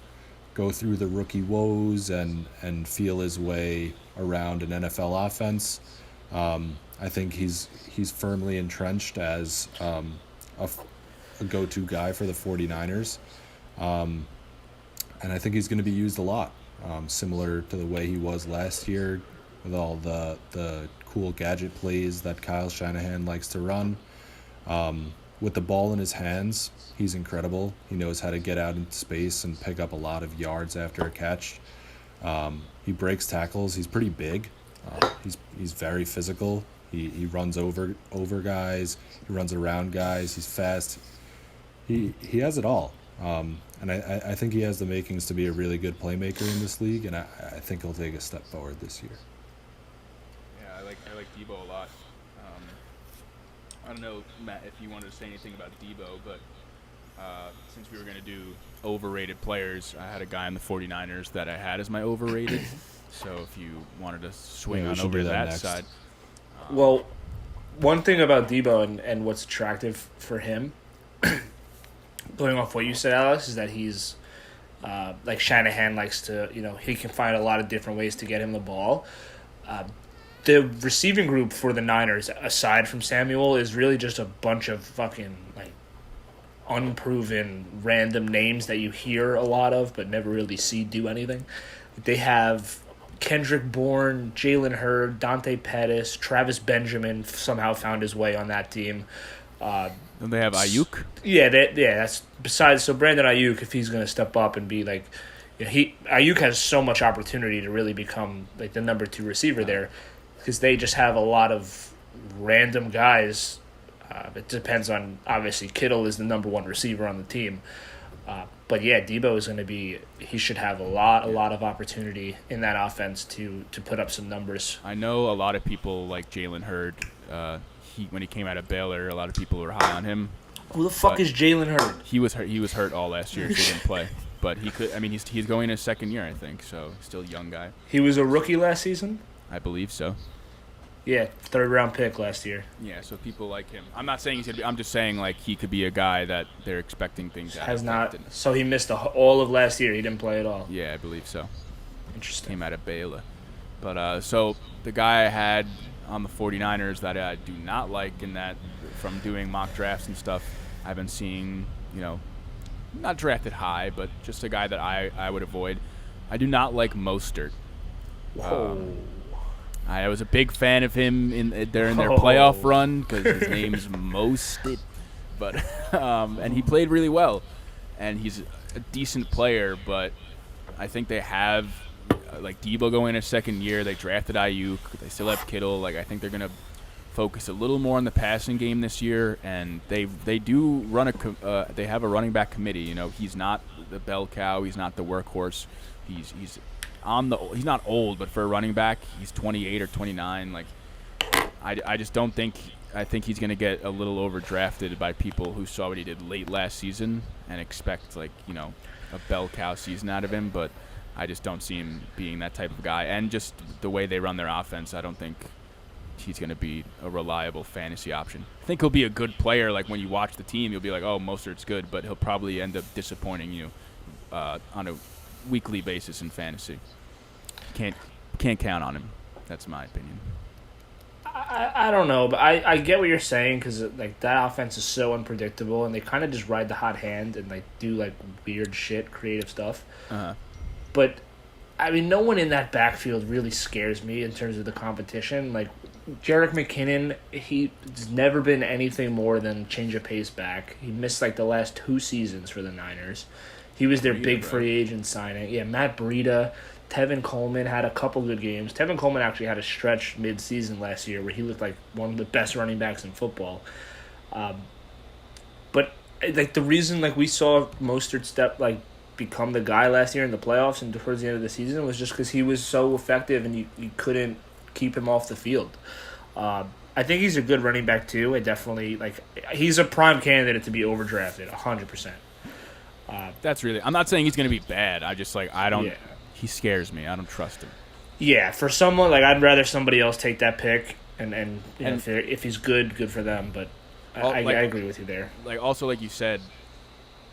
go through the rookie woes and feel his way around an NFL offense. I think he's firmly entrenched as a go-to guy for the 49ers. And I think he's going to be used a lot, similar to the way he was last year with all the cool gadget plays that Kyle Shanahan likes to run. With the ball in his hands, he's incredible. He knows how to get out into space and pick up a lot of yards after a catch. He breaks tackles. He's pretty big. He's very physical. He runs over guys. He runs around guys. He's fast. He has it all. And I think he has the makings to be a really good playmaker in this league, and I think he'll take a step forward this year. Yeah, I like Deebo a lot. I don't know, Matt, if you wanted to say anything about Deebo, but since we were going to do overrated players, I had a guy on the 49ers that I had as my overrated. So if you wanted to swing on over to that side. Well, one thing about Deebo and what's attractive for him, playing off what you said, Alex, is that he's like Shanahan likes to, he can find a lot of different ways to get him the ball. The receiving group for the Niners, aside from Samuel, is really just a bunch of fucking unproven random names that you hear a lot of but never really see do anything. They have Kendrick Bourne, Jalen Hurd, Dante Pettis, Travis Benjamin somehow found his way on that team. And they have Ayuk. Yeah, that's besides. So Brandon Ayuk, if he's going to step up and be like, Ayuk has so much opportunity to really become like the number 2 receiver there, because they just have a lot of random guys. It depends on, obviously Kittle is the number 1 receiver on the team. But yeah, Debo is going to be. He should have a lot of opportunity in that offense to put up some numbers. I know a lot of people like Jalen Hurd. When he came out of Baylor, a lot of people were high on him. Who the fuck is Jalen Hurd? He was hurt. He was hurt all last year, so he didn't play. But he could. I mean, he's going in his second year, I think. So still a young guy. He was a rookie last season. I believe so. Yeah, 3rd round pick last year. Yeah, so people like him. I'm not saying he's gonna be. I'm just saying like he could be a guy that they're expecting things out of. Has not. So he missed all of last year. He didn't play at all. Yeah, I believe so. Interesting. Came out of Baylor. But so the guy I had on the 49ers that I do not like, in that from doing mock drafts and stuff, I've been seeing, not drafted high, but just a guy that I would avoid. I do not like Mostert. I was a big fan of him during their playoff run because his name's Mostert, but and he played really well, and he's a decent player. But I think they have like Debo going in his second year. They drafted Ayuk. They still have Kittle. Like I think they're gonna focus a little more on the passing game this year, and they do run they have a running back committee. He's not the bell cow. He's not the workhorse. He's not old, but for a running back, he's 28 or 29. Like, I just don't think. I think he's going to get a little overdrafted by people who saw what he did late last season and expect a bell cow season out of him. But I just don't see him being that type of guy. And just the way they run their offense, I don't think he's going to be a reliable fantasy option. I think he'll be a good player. Like when you watch the team, you'll be like, oh, Mostert's good, but he'll probably end up disappointing you on a weekly basis in fantasy. Can't count on him. That's my opinion. I don't know, but I get what you're saying, because like that offense is so unpredictable, and they kind of just ride the hot hand and like do like weird shit, creative stuff. But I mean, no one in that backfield really scares me in terms of the competition. Like Jerick McKinnon, he's never been anything more than change of pace back. He missed like the last 2 seasons for the Niners. He was their big free agent signing. Yeah, Matt Breida. Tevin Coleman had a couple good games. Tevin Coleman actually had a stretch mid-season last year where he looked like one of the best running backs in football. But like the reason like we saw Mostert become the guy last year in the playoffs and towards the end of the season was just because he was so effective and you couldn't keep him off the field. I think he's a good running back too. He's a prime candidate to be overdrafted, 100%. I'm not saying he's going to be bad. I just I don't. Yeah. He scares me. I don't trust him. Yeah, for someone I'd rather somebody else take that pick, and if he's good for them. But I agree with you there. Also like you said,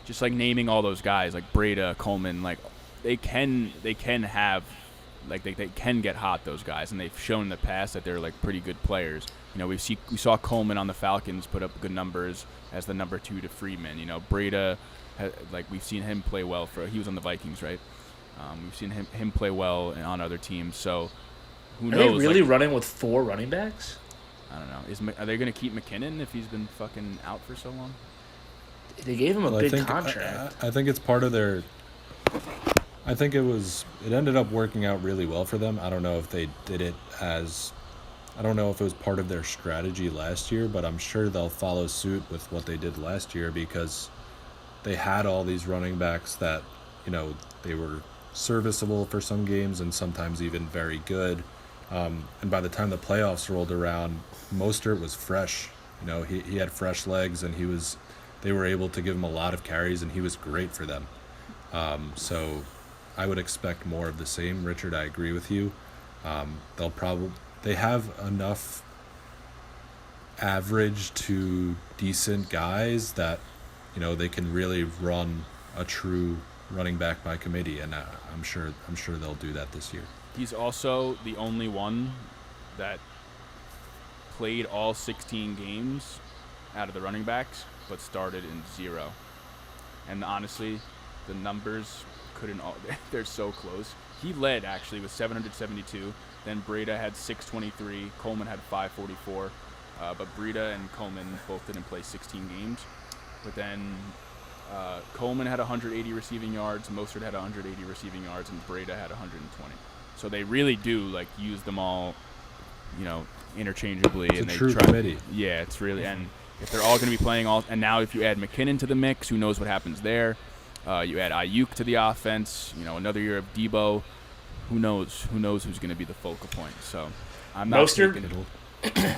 just naming all those guys like Breida, Coleman, they can have they can get hot, those guys, and they've shown in the past that they're pretty good players. We saw Coleman on the Falcons put up good numbers as the number 2 to Freeman. Breida, we've seen him play well he was on the Vikings, right? We've seen him play well on other teams, so who knows? Are they really running with 4 running backs? I don't know. Are they going to keep McKinnon if he's been fucking out for so long? They gave him a big contract. I think it's part of their. I think it ended up working out really well for them. I don't know if they did it as. I don't know if it was part of their strategy last year, but I'm sure they'll follow suit with what they did last year, because they had all these running backs that, they were serviceable for some games and sometimes even very good. And by the time the playoffs rolled around, Mostert was fresh. He had fresh legs, and they were able to give him a lot of carries, and he was great for them. So I would expect more of the same. Richard, I agree with you. They have enough average to decent guys that, they can really run a true running back by committee, and I'm sure they'll do that this year. He's also the only one that played all 16 games out of the running backs, but started in 0. And honestly, the numbers couldn't all – they're so close. He led, actually, with 772. Then Breda had 623. Coleman had 544. But Breda and Coleman both didn't play 16 games. But then Coleman had 180 receiving yards. Mostert had 180 receiving yards. And Breda had 120. So they really do, like, use them all, interchangeably. It's and a they true try. committee. Yeah, it's really – and if they're all going to be playing all – and now if you add McKinnon to the mix, who knows what happens there. You add Ayuk to the offense, another year of Debo. Who knows? Who knows who's going to be the focal point? So I'm not taking it.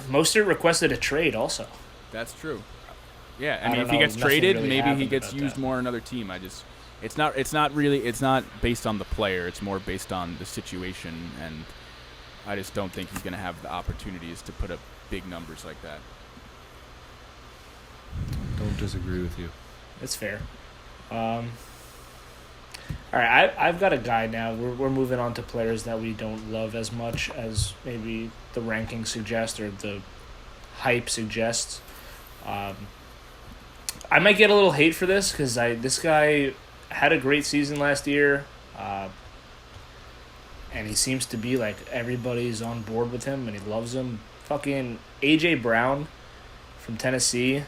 Mostert requested a trade also. That's true. Yeah, I mean, if don't he know, gets nothing traded, really maybe he happened gets about used that. more on another team. It's not based on the player. It's more based on the situation, and I just don't think he's going to have the opportunities to put up big numbers like that. Don't disagree with you. That's fair. All right, I've got a guy now. We're moving on to players that we don't love as much as maybe the ranking suggests or the hype suggests. I might get a little hate for this because this guy had a great season last year, and he seems to be like everybody's on board with him and he loves him. Fucking A.J. Brown from Tennessee.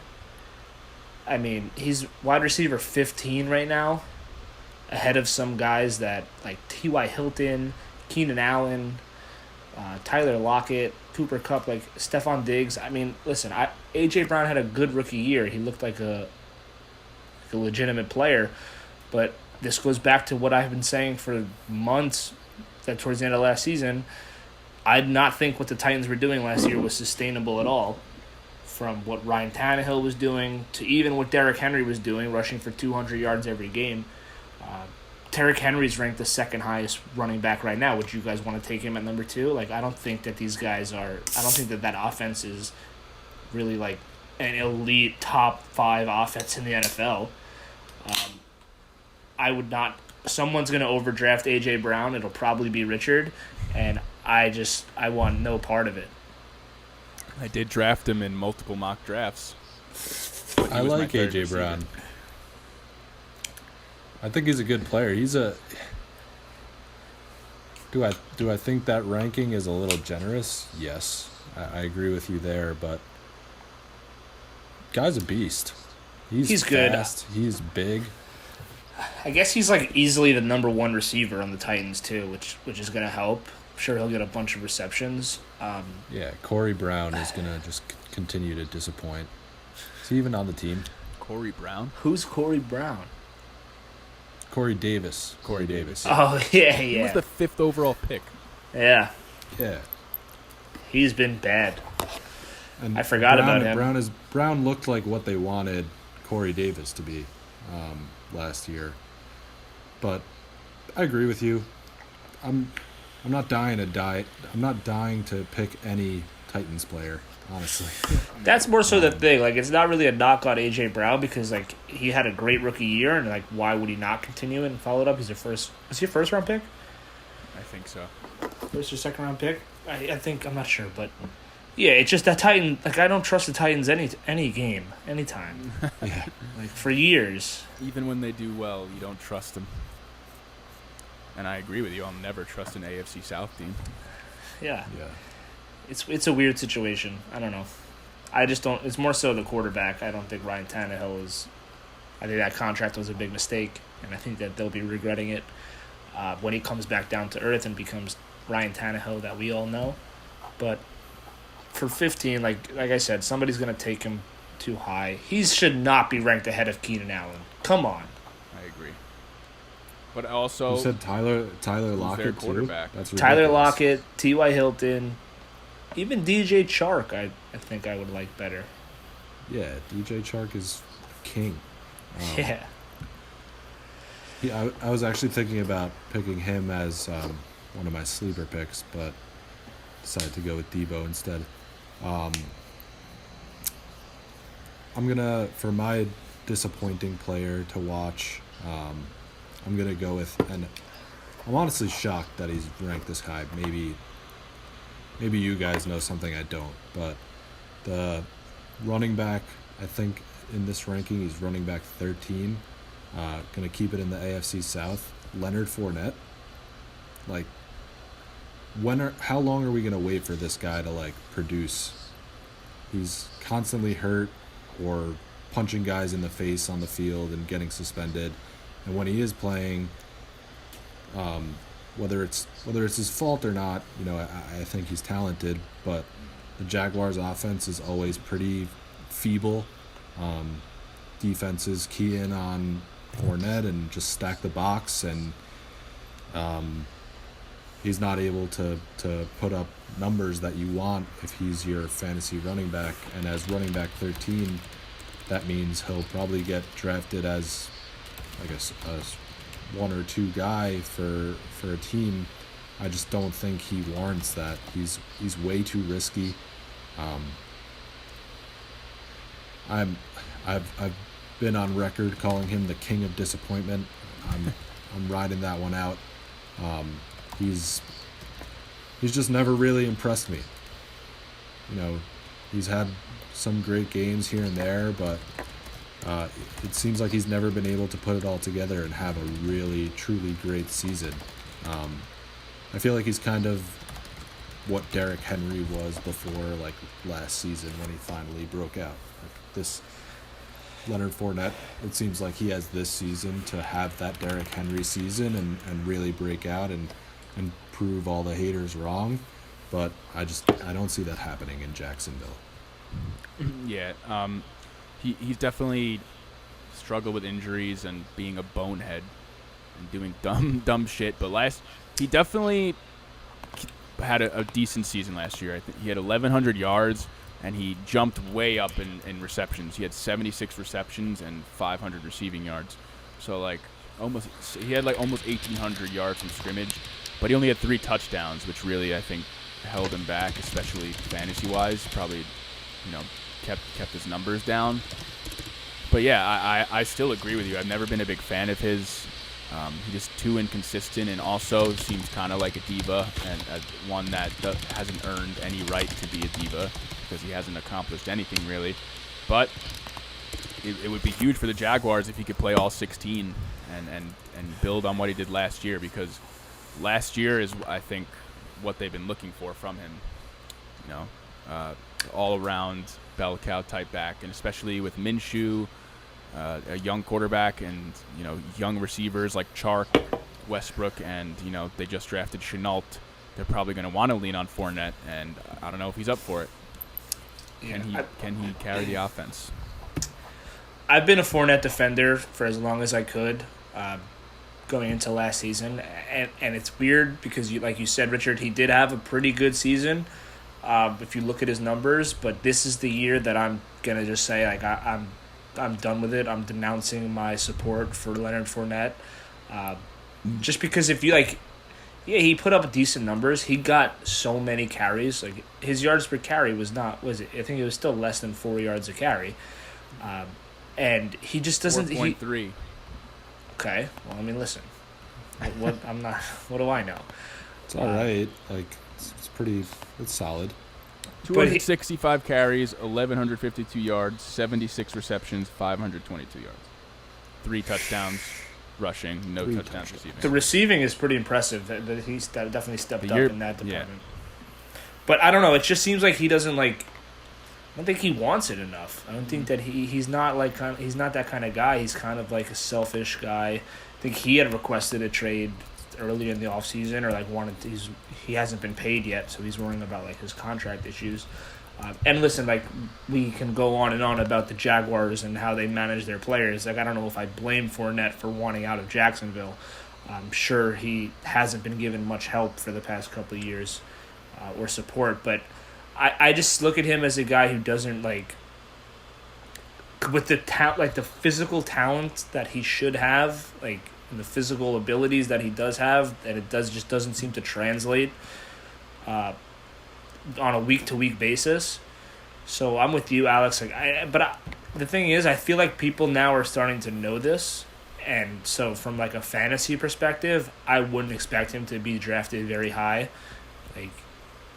I mean, he's wide receiver 15 right now, ahead of some guys that like T.Y. Hilton, Keenan Allen, Tyler Lockett, Cooper Kupp, like Stephon Diggs. I mean, listen, A.J. Brown had a good rookie year. He looked like a legitimate player, but this goes back to what I've been saying for months, that towards the end of last season, I did not think what the Titans were doing last year was sustainable at all. From what Ryan Tannehill was doing to even what Derrick Henry was doing, rushing for 200 yards every game. Derrick Henry's ranked the second highest running back right now. Would you guys want to take him at number 2? Like, I don't think that these guys are. I don't think that offense is really like an elite top 5 offense in the NFL. I would not. Someone's going to overdraft A.J. Brown. It'll probably be Richard, and I want no part of it. I did draft him in multiple mock drafts. I like A.J. Brown. I think he's a good player. Do I think that ranking is a little generous? Yes. I agree with you there, but guy's a beast. He's good. Fast. He's big. I guess he's like easily the number 1 receiver on the Titans too, which is going to help. I'm sure he'll get a bunch of receptions. Yeah, Corey Brown is going to just continue to disappoint. Is he even on the team? Corey Brown? Who's Corey Brown? Corey Davis. Corey Davis. Oh, yeah. He was the 5th overall pick. Yeah. Yeah. He's been bad. And I forgot about him. Brown looked like what they wanted Corey Davis to be last year. But I agree with you. I'm not dying to pick any Titans player, honestly. That's more so the thing. Like, it's not really a knock on A.J. Brown because, like, he had a great rookie year, and, like, why would he not continue and follow it up? Was he a first-round pick? I think so. First or second-round pick? I think, I'm not sure, but... Yeah, it's just that Titan... Like, I don't trust the Titans any game, anytime. Yeah. Like, for years. Even when they do well, you don't trust them. And I agree with you. I'll never trust an AFC South team. Yeah. Yeah. It's a weird situation. I don't know. I just don't... It's more so the quarterback. I don't think Ryan Tannehill is... I think that contract was a big mistake, and I think that they'll be regretting it when he comes back down to earth and becomes Ryan Tannehill that we all know. But for 15, like I said, somebody's going to take him too high. He should not be ranked ahead of Keenan Allen. Come on. I agree. But also... You said Tyler Lockett, their quarterback? Too? That's Tyler ridiculous. Lockett, T.Y. Hilton, even DJ Chark, I think I would like better. Yeah, DJ Chark is king. Yeah. Yeah, I was actually thinking about picking him as one of my sleeper picks, but decided to go with Debo instead. I'm gonna, for my disappointing player to watch, I'm gonna go with, and I'm honestly shocked that he's ranked this high. Maybe you guys know something I don't, but the running back, I think in this ranking he's running back 13. Going to keep it in the AFC South. Leonard Fournette. Like, how long are we going to wait for this guy to, like, produce? He's constantly hurt or punching guys in the face on the field and getting suspended. And when he is playing, whether it's his fault or not, I think he's talented, but the Jaguars' offense is always pretty feeble. Defenses key in on Fournette and just stack the box, and he's not able to put up numbers that you want if he's your fantasy running back. And as running back 13, that means he'll probably get drafted as, I guess, a 1 or 2 guy for a team. I just don't think he warrants that. He's way too risky. I've been on record calling him the king of disappointment. I'm riding that one out. He's just never really impressed me. He's had some great games here and there, but it seems like he's never been able to put it all together and have a really, truly great season. I feel like he's kind of what Derrick Henry was before, like, last season when he finally broke out. This Leonard Fournette, it seems like he has this season to have that Derrick Henry season and really break out and prove all the haters wrong. But I don't see that happening in Jacksonville. Yeah, he's definitely struggled with injuries and being a bonehead and doing dumb shit. But he definitely had a decent season last year. I think he had 1,100 yards, and he jumped way up in receptions. He had 76 receptions and 500 receiving yards. So he had almost 1,800 yards from scrimmage, but he only had 3 touchdowns, which really, I think, held him back, especially fantasy-wise. Probably, kept his numbers down. But yeah, I still agree with you. I've never been a big fan of his. He's just too inconsistent, and also seems kind of like a diva, and one that hasn't earned any right to be a diva because he hasn't accomplished anything really. But it would be huge for the Jaguars if he could play all 16 and build on what he did last year, because last year is, I think, what they've been looking for from him. All-around bell cow type back, and especially with Minshew, a young quarterback, and young receivers like Chark, Westbrook, and they just drafted Chenault. They're probably going to want to lean on Fournette, and I don't know if he's up for it. Can he carry the offense? I've been a Fournette defender for as long as I could, going into last season, and it's weird because like you said, Richard, he did have a pretty good season. If you look at his numbers, but this is the year that I'm gonna just say, like, I'm done with it. I'm denouncing my support for Leonard Fournette, just because if you he put up decent numbers. He got so many carries. Like, his yards per carry was it? I think it was still less than 4 yards a carry, and he just doesn't. 4.3. Okay, well, I mean, listen, what I'm not. What do I know? It's all right. Like, it's solid. 265 carries, 1,152 yards, 76 receptions, 522 yards. 3 touchdowns rushing, no touchdowns receiving. The receiving is pretty impressive. That he's definitely stepped up in that department. Yeah. But I don't know. It just seems like he doesn't I don't think he wants it enough. I don't think that he's not he's not that kind of guy. He's kind of like a selfish guy. I think he had requested a trade earlier in the offseason, or he hasn't been paid yet, so he's worrying about his contract issues. And listen, we can go on and on about the Jaguars and how they manage their players. I don't know if I blame Fournette for wanting out of Jacksonville. I'm sure he hasn't been given much help for the past couple of years, or support, but I just look at him as a guy who doesn't with the physical talent that he should have, and the physical abilities that he does have, and it just doesn't seem to translate on a week-to-week basis. So I'm with you, Alex. The thing is, I feel like people now are starting to know this, and so from a fantasy perspective, I wouldn't expect him to be drafted very high.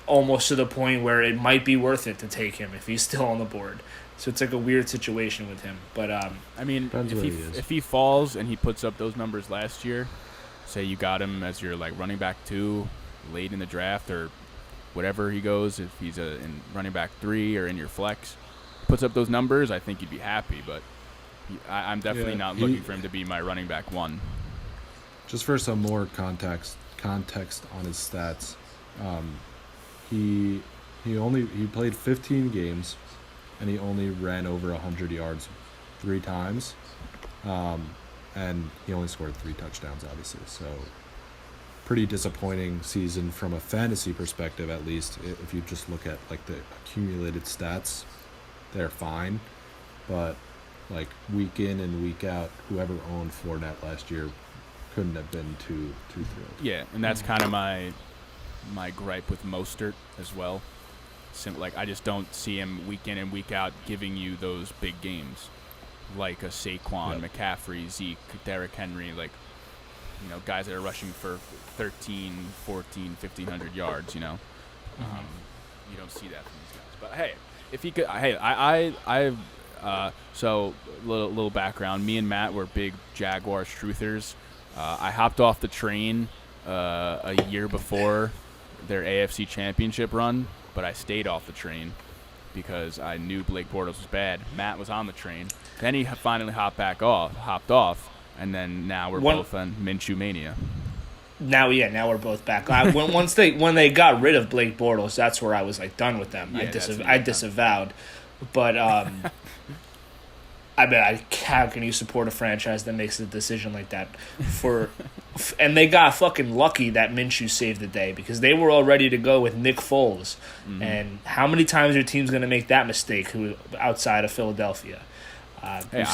almost to the point where it might be worth it to take him if he's still on the board. So it's like a weird situation with him. But I mean, Depends where he is. if he falls and he puts up those numbers last year, say you got him as your like running back 2 late in the draft or whatever he goes, if he's in running back 3 or in your flex, puts up those numbers, I think you'd be happy. But I'm definitely not looking for him to be my running back 1. Just for some more context on his stats, he played 15 games, and he only ran over 100 yards 3 times, and he only scored 3 touchdowns, obviously. So pretty disappointing season from a fantasy perspective, at least. If you just look at like the accumulated stats, they're fine, but like week in and week out, whoever owned Fournette last year couldn't have been too thrilled. Yeah, and that's kind of my gripe with Mostert as well. Like I just don't see him week in and week out giving you those big games, like a Saquon, McCaffrey, Zeke, Derrick Henry, like guys that are rushing for 13, 14, 1,500 yards. You don't see that from these guys. But hey, if he could, so little background. Me and Matt were big Jaguars truthers. I hopped off the train a year before their AFC Championship run, but I stayed off the train because I knew Blake Bortles was bad. Matt was on the train. Then he finally hopped off, and then now we're both on Minshew mania. Now we're both back. When they got rid of Blake Bortles, that's where I was like done with them. Yeah, I disavowed, but I mean, how can you support a franchise that makes a decision like that? And they got fucking lucky that Minshew saved the day because they were all ready to go with Nick Foles. Mm-hmm. And how many times are teams going to make that mistake outside of Philadelphia? We've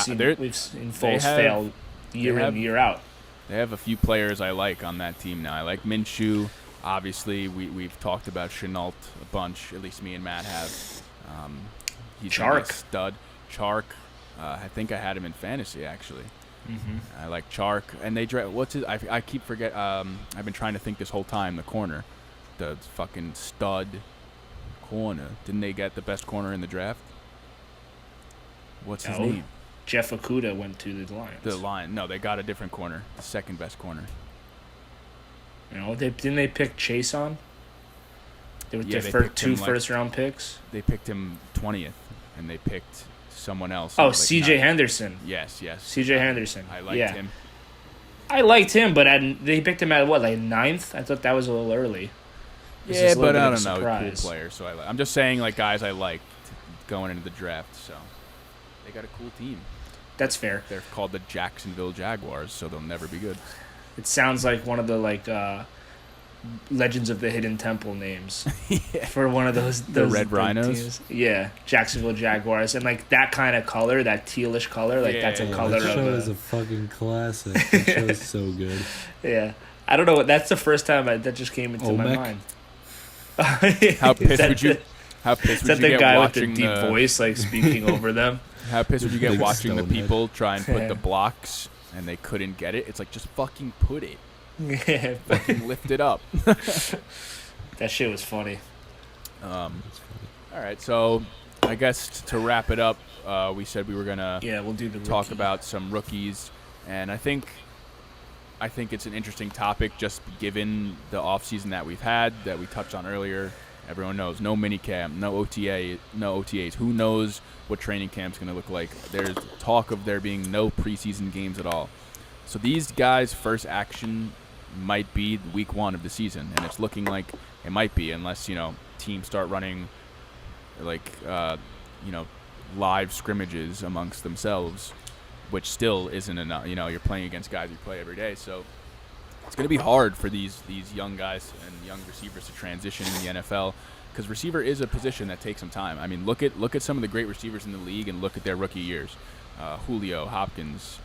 seen Foles fail year in, year out. They have a few players I like on that team now. I like Minshew. Obviously, we've talked about Chenault a bunch. At least me and Matt have. He's a stud. Chark. I think I had him in fantasy, actually. Mm-hmm. I like Chark. And they what's his? I keep forget. I've been trying to think this whole time. The corner. The fucking stud corner. Didn't they get the best corner in the draft? What's his name? Jeff Okudah went to the Lions. No, they got a different corner. The second best corner. Didn't they pick Chase on? They were two first-round picks. They picked him 20th, and they picked someone else. Oh, C.J. Henderson. Yes. C.J. Henderson. I liked him. I liked him, but they picked him at what, like 9th? I thought that was a little early. Yeah, but I don't know. Cool player. So I'm just saying, like, guys I liked going into the draft. So they got a cool team. That's fair. They're called the Jacksonville Jaguars, so they'll never be good. It sounds like one of the Legends of the Hidden Temple names for one of those the Red Rhinos. Teams. Yeah, Jacksonville Jaguars, and like that kind of color, that tealish color, that's a color. That show is a fucking classic. That show is so good. Yeah, I don't know. That's the first time that just came into my mind. How pissed would you? How pissed would you get guy watching with the deep voice, like speaking over them? How pissed would you get watching the people try and put the blocks and they couldn't get it? It's like, just fucking put it. Yeah, fucking lift it up. That shit was funny. All right, so I guess to wrap it up, we said we were gonna we'll do the talk about some rookies, and I think it's an interesting topic just given the offseason that we've had that we touched on earlier. Everyone knows no minicamp, no OTAs. Who knows what training camp's going to look like? There's talk of there being no preseason games at all. So these guys' first action might be week 1 of the season, and it's looking like it might be unless, teams start running like, live scrimmages amongst themselves, which still isn't enough. You're playing against guys you play every day, so it's going to be hard for these young guys and young receivers to transition in the NFL because receiver is a position that takes some time. I mean, look at some of the great receivers in the league and look at their rookie years. Julio, Hopkins,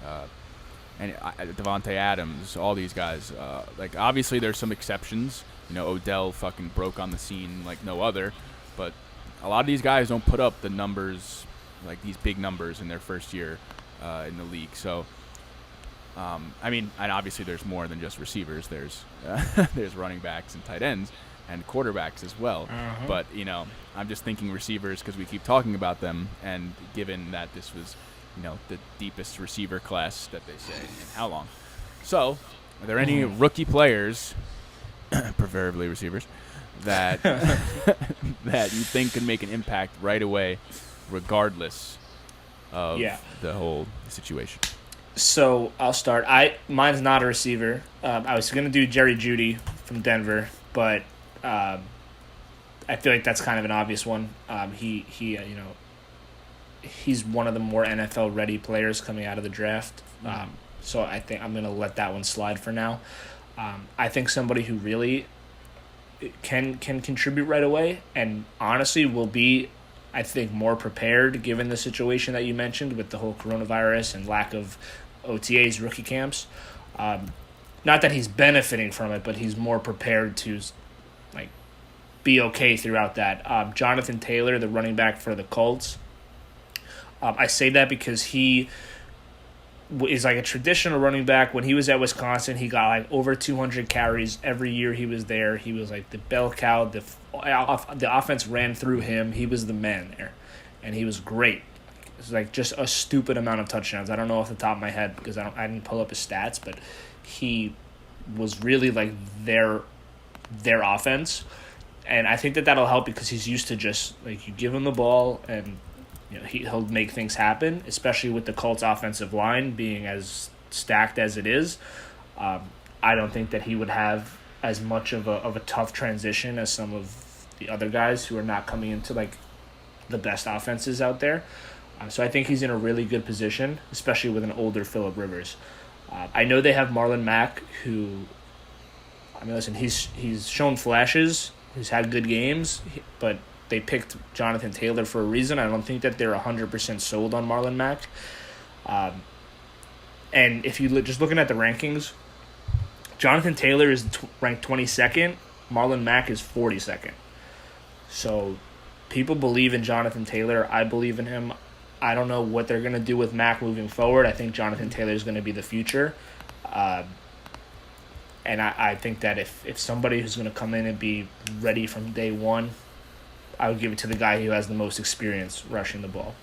and Devontae Adams, all these guys. Like, obviously there's some exceptions. Odell fucking broke on the scene like no other, but a lot of these guys don't put up the numbers, like these big numbers in their first year in the league. So. And obviously there's more than just receivers. There's running backs and tight ends, and quarterbacks as well. Uh-huh. But, I'm just thinking receivers because we keep talking about them, and given that this was, the deepest receiver class that they say in how long. So, are there any rookie players, preferably receivers, that that you think can make an impact right away, regardless of the whole situation? So I'll start. Mine's not a receiver. I was gonna do Jerry Jeudy from Denver, but I feel like that's kind of an obvious one. He's one of the more NFL ready players coming out of the draft. So I think I'm gonna let that one slide for now. I think somebody who really can contribute right away, and honestly will be, I think, more prepared given the situation that you mentioned with the whole coronavirus and lack of OTAs, rookie camps. Not that he's benefiting from it, but he's more prepared to be okay throughout that. Jonathan Taylor, the running back for the Colts. I say that because he is like a traditional running back. When he was at Wisconsin, he got over 200 carries every year he was there. He was like the bell cow. The offense ran through him. He was the man there, and he was great. It was just a stupid amount of touchdowns. I don't know off the top of my head because I didn't pull up his stats, but he was really their offense, and I think that'll help because he's used to just you give him the ball and he'll make things happen, especially with the Colts offensive line being as stacked as it is. I don't think that he would have as much of a tough transition as some of the other guys who are not coming into the best offenses out there. So I think he's in a really good position, especially with an older Phillip Rivers. I know they have Marlon Mack, who, listen, he's shown flashes, he's had good games, but they picked Jonathan Taylor for a reason. I don't think that they're 100% sold on Marlon Mack. And if you just looking at the rankings, Jonathan Taylor is ranked 22nd. Marlon Mack is 42nd. So people believe in Jonathan Taylor. I believe in him. I don't know what they're going to do with Mack moving forward. I think Jonathan Taylor is going to be the future. And I think that if somebody who's going to come in and be ready from day one, I would give it to the guy who has the most experience rushing the ball.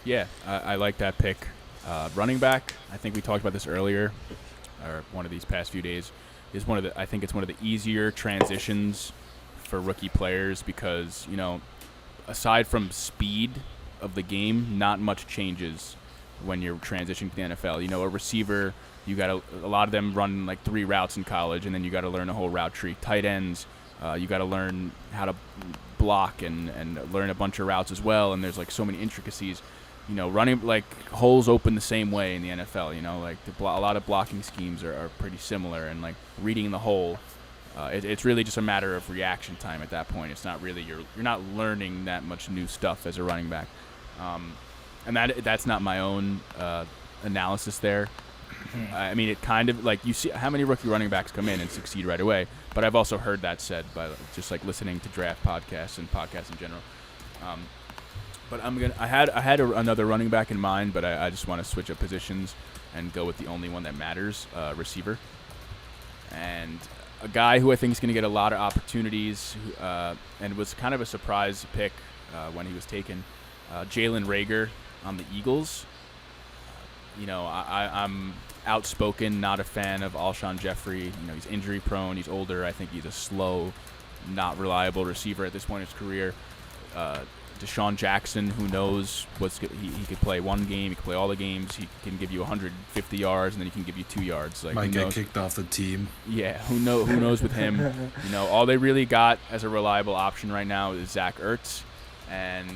Yeah, I like that pick. Running back, I think we talked about this earlier, or one of these past few days, is I think it's one of the easier transitions for rookie players because, aside from speed of the game, not much changes when you're transitioning to the NFL. A receiver, you got a lot of them run 3 routes in college, and then you got to learn a whole route tree. Tight ends, you got to learn how to block and learn a bunch of routes as well, and there's so many intricacies. Running holes open the same way in the NFL. A lot of blocking schemes are pretty similar, and reading the hole, it's really just a matter of reaction time at that point. It's not really you're not learning that much new stuff as a running back, and that's not my own analysis there. It kind of you see how many rookie running backs come in and succeed right away, but I've also heard that said by just listening to draft podcasts and podcasts in general. But I had another running back in mind, but I just want to switch up positions and go with the only one that matters, receiver, and a guy who I think is going to get a lot of opportunities, and was kind of a surprise pick when he was taken, Jalen Reagor on the Eagles. I'm outspoken, not a fan of Alshon Jeffrey. He's injury prone. He's older. I think he's a slow, not reliable receiver at this point in his career. Deshaun Jackson, who knows he could play one game, he could play all the games. He can give you 150 yards, and then he can give you 2 yards. Might get kicked off the team. Yeah, who knows with him? All they really got as a reliable option right now is Zach Ertz, and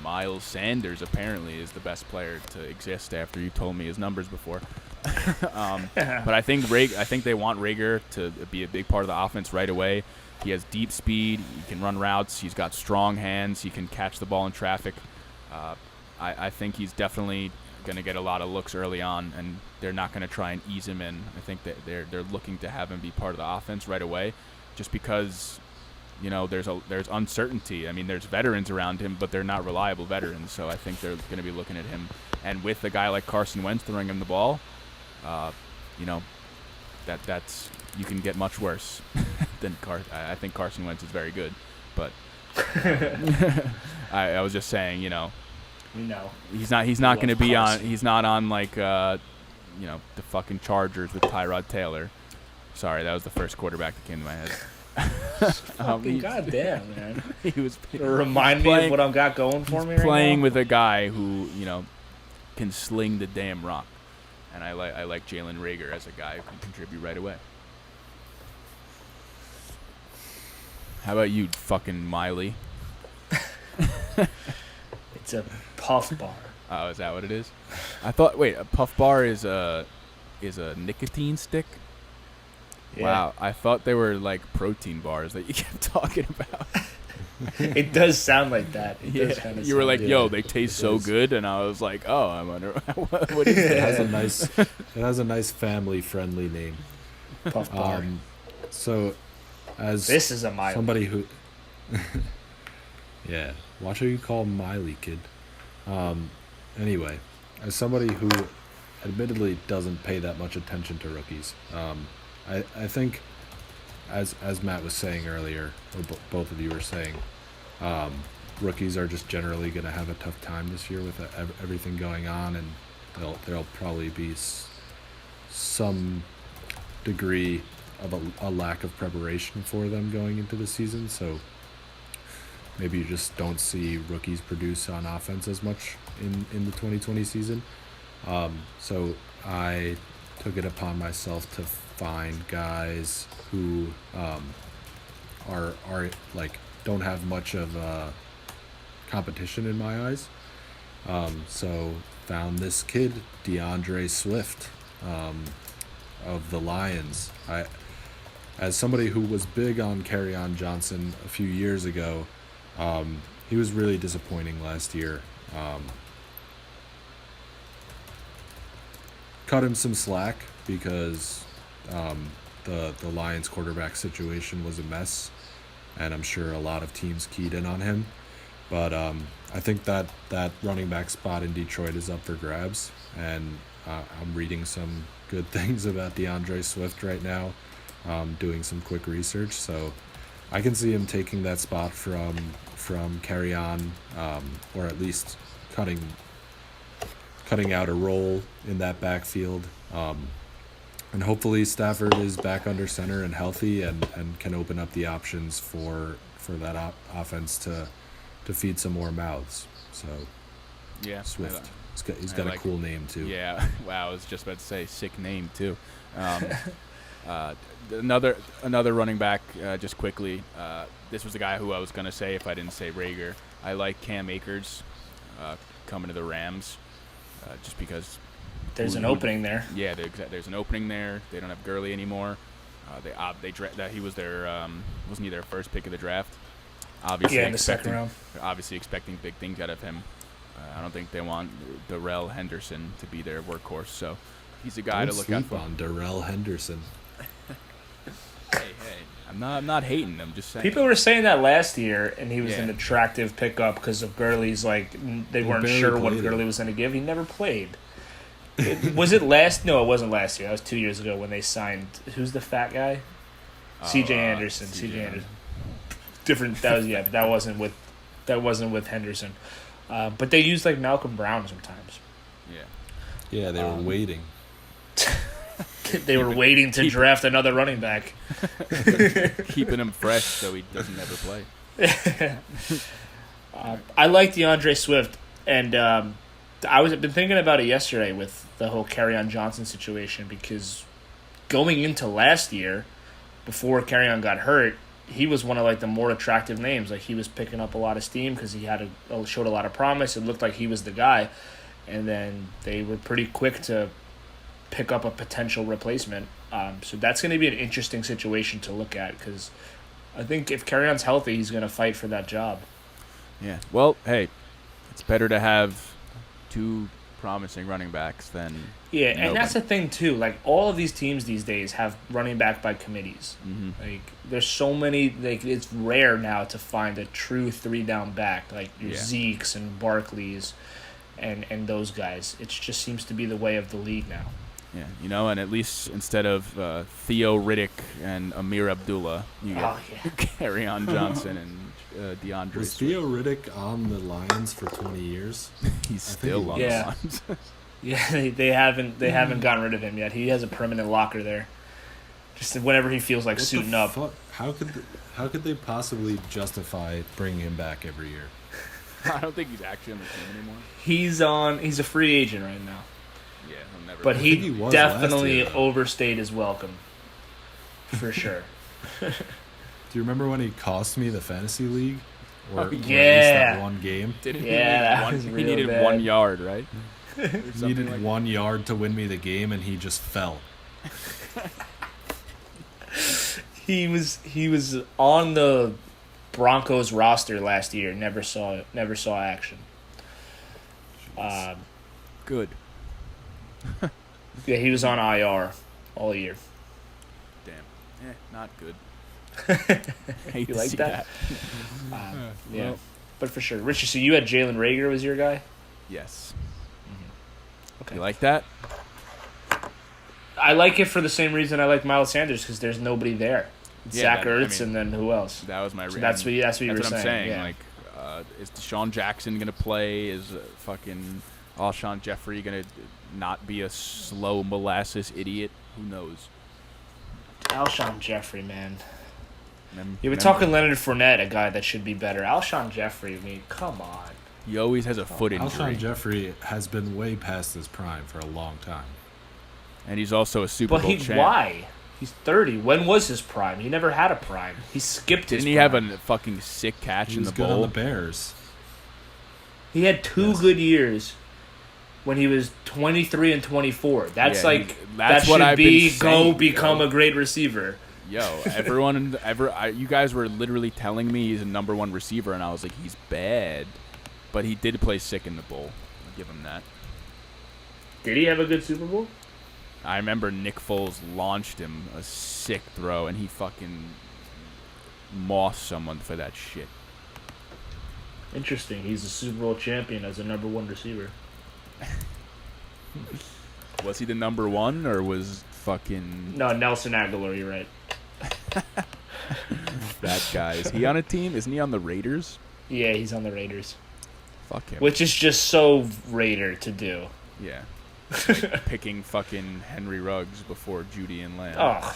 Miles Sanders apparently is the best player to exist after you told me his numbers before. But I think they want Reagor to be a big part of the offense right away. He has deep speed. He can run routes. He's got strong hands. He can catch the ball in traffic. I think he's definitely going to get a lot of looks early on, and they're not going to try and ease him in. I think that they're looking to have him be part of the offense right away, just because there's uncertainty. There's veterans around him, but they're not reliable veterans. So I think they're going to be looking at him, and with a guy like Carson Wentz throwing him the ball, that's you can get much worse. than I think Carson Wentz is very good, but I was just saying, No. he's not going to be Carson. on. He's not on like the fucking Chargers with Tyrod Taylor. Sorry, that was the first quarterback that came to my head. Fucking goddamn, man. He was Remind me of what I've got going for me right now. playing with a guy who can sling the damn rock, and I like Jalen Reagor as a guy who can contribute right away. How about you, fucking Miley? It's a puff bar. Oh, is that what it is? I thought. Wait, a puff bar is a nicotine stick. Yeah. Wow, I thought they were like protein bars that you kept talking about. It does sound like that. It does kinda You were sound like, like "Yo, they taste so does. good," and I was like, "Oh, I wonder what is It that?" has a nice family-friendly name. puff bar. So, as This is a Miley. somebody who, yeah, watch how you call Miley, kid. Anyway, as somebody who, admittedly, doesn't pay that much attention to rookies, I think, as Matt was saying earlier, or both of you were saying, rookies are just generally going to have a tough time this year with everything going on, and there'll probably be some degree of a lack of preparation for them going into the season. So maybe you just don't see rookies produce on offense as much in the 2020 season. So I took it upon myself to find guys who are like don't have much of competition in my eyes. So found this kid, DeAndre Swift, of the Lions. As somebody who was big on Kerryon Johnson a few years ago, he was really disappointing last year. Cut him some slack because the Lions quarterback situation was a mess, and I'm sure a lot of teams keyed in on him. But I think that running back spot in Detroit is up for grabs, and I'm reading some good things about DeAndre Swift right now, doing some quick research, so I can see him taking that spot from Kerryon, or at least cutting out a role in that backfield. And hopefully Stafford is back under center and healthy and can open up the options for that offense to feed some more mouths. So Yeah, Swift. He's I got like a cool name too. Yeah, wow, I was just about to say sick name too. Another running back, just quickly. This was the guy who I was gonna say if I didn't say Reagor. I like Cam Akers coming to the Rams, just because There's an opening there. Yeah, there's an opening there. They don't have Gurley anymore. That he was their wasn't he their first pick of the draft? Obviously, Yeah, in the second round. Obviously, expecting big things out of him. I don't think they want Darrell Henderson to be their workhorse, so he's a guy Don't to look out sleep for. on Darrell Henderson. Hey, I'm not hating. I'm just saying. People were saying that last year, and he was Yeah. an attractive pickup because of Gurley's. Like they weren't barely sure what played Gurley him. was going to give. He never played. Was it last? No, it wasn't last year. That was 2 years ago when they signed. Who's the fat guy? C.J. Anderson. C.J. Anderson. Different. That was but that wasn't with Henderson. But they used like Malcolm Brown sometimes. Yeah, they were waiting. They were waiting to draft another running back. Keeping him fresh so he doesn't ever play. I like DeAndre Swift, and I've been thinking about it yesterday with the whole Kerryon Johnson situation, because going into last year, before Kerryon got hurt, he was one of like the more attractive names. Like he was picking up a lot of steam because he showed a lot of promise. It looked like he was the guy, and then they were pretty quick to pick up a potential replacement. So that's going to be an interesting situation to look at, because I think if Kerryon's healthy, he's going to fight for that job. Yeah. Well, hey, it's better to have two promising running backs than Yeah, and nobody. that's the thing too. Like all of these teams these days have running back by committees. Mm-hmm. Like there's so many. Like it's rare now to find a true 3-down back like your Zekes and Barkleys, and those guys. It just seems to be the way of the league now. Yeah, and at least instead of Theo Riddick and Amir Abdullah, you get Kerryon Johnson and DeAndre Was Swift. Theo Riddick on the Lions for 20 years? He's still on the Lions. Yeah, they haven't gotten rid of him yet. He has a permanent locker there. Just whenever he feels like suiting up. How could they possibly justify bringing him back every year? I don't think he's actually on the team anymore. He's a free agent right now. Yeah, he'll never. But he was definitely last year, overstayed his welcome. For sure. Do you remember when he cost me the fantasy league? Or at least yeah. that one game? He needed 1 yard, right? He needed like 1 yard to win me the game, and he just fell. He was on the Broncos roster last year. Never saw action. Good. Yeah, he was on IR all year. Damn. Not good. You like that? Yeah, but for sure, Richard. So you had Jalen Reagor was your guy? Yes. Okay. You like that? I like it for the same reason I like Miles Sanders, because there's nobody there. Zach Ertz, and then who else? That was my. So that's what you were saying. I'm saying. Yeah. Like, is Deshaun Jackson gonna play? Is fucking Alshon Jeffrey gonna not be a slow molasses idiot? Who knows? Alshon Jeffrey, man. We're talking Leonard Fournette, a guy that should be better. Alshon Jeffrey, I mean, come on. He always has a foot injury. Alshon Jeffrey has been way past his prime for a long time. And he's also a Super Bowl champ. Why? He's 30. When was his prime? He never had a prime. He skipped his Didn't he prime. have a fucking sick catch in the He was good bowl? on the Bears. He had two good years when he was 23 and 24. That's that's that what should I've be been saying, become a great receiver. Yo, you guys were literally telling me he's a number one receiver, and I was like, he's bad. But he did play sick in the bowl. I'll give him that. Did he have a good Super Bowl? I remember Nick Foles launched him a sick throw, and he fucking mossed someone for that shit. Interesting. He's a Super Bowl champion as a number one receiver. Was he the number one, or was fucking... No, Nelson Aguilar, you're right. That guy. Is he on a team? Isn't he on the Raiders? Yeah, he's on the Raiders. Fuck him. Which is just so Raider to do. Yeah. Like picking fucking Henry Ruggs before Judy and Lamb. Oh,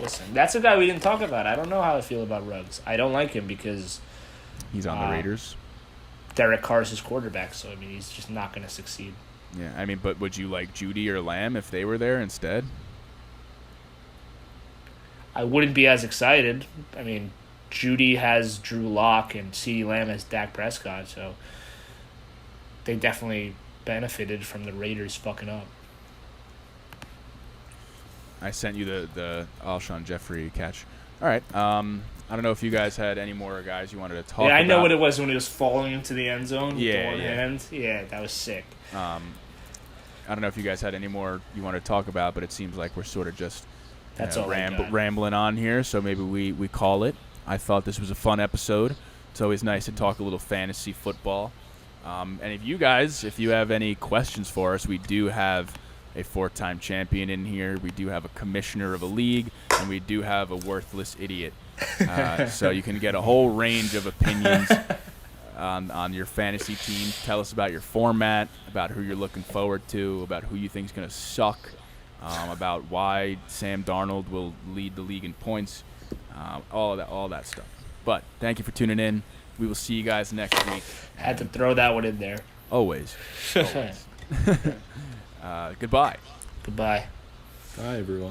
listen, that's a guy we didn't talk about. I don't know how I feel about Ruggs. I don't like him because He's on the Raiders. Derek Carr's his quarterback, so I mean he's just not going to succeed. Yeah, I mean, but would you like Judy or Lamb if they were there instead? I wouldn't be as excited. I mean, Judy has Drew Lock and CeeDee Lamb has Dak Prescott, so they definitely benefited from the Raiders fucking up. I sent you the Alshon Jeffrey catch. All right. I don't know if you guys had any more guys you wanted to talk about. Yeah, I know what it was when he was falling into the end zone with the one Yeah. hand. Yeah, that was sick. I don't know if you guys had any more you want to talk about, but it seems like we're sort of just That's all I got. rambling on here, so maybe we call it. I thought this was a fun episode. It's always nice to talk a little fantasy football. And if you have any questions for us, we do have a 4-time champion in here. We do have a commissioner of a league, and we do have a worthless idiot. So you can get a whole range of opinions on your fantasy team. Tell us about your format, about who you're looking forward to, about who you think is going to suck, about why Sam Darnold will lead the league in points, all that stuff. But thank you for tuning in. We will see you guys next week. Had to throw that one in there. Always. Goodbye. Goodbye. Bye, everyone.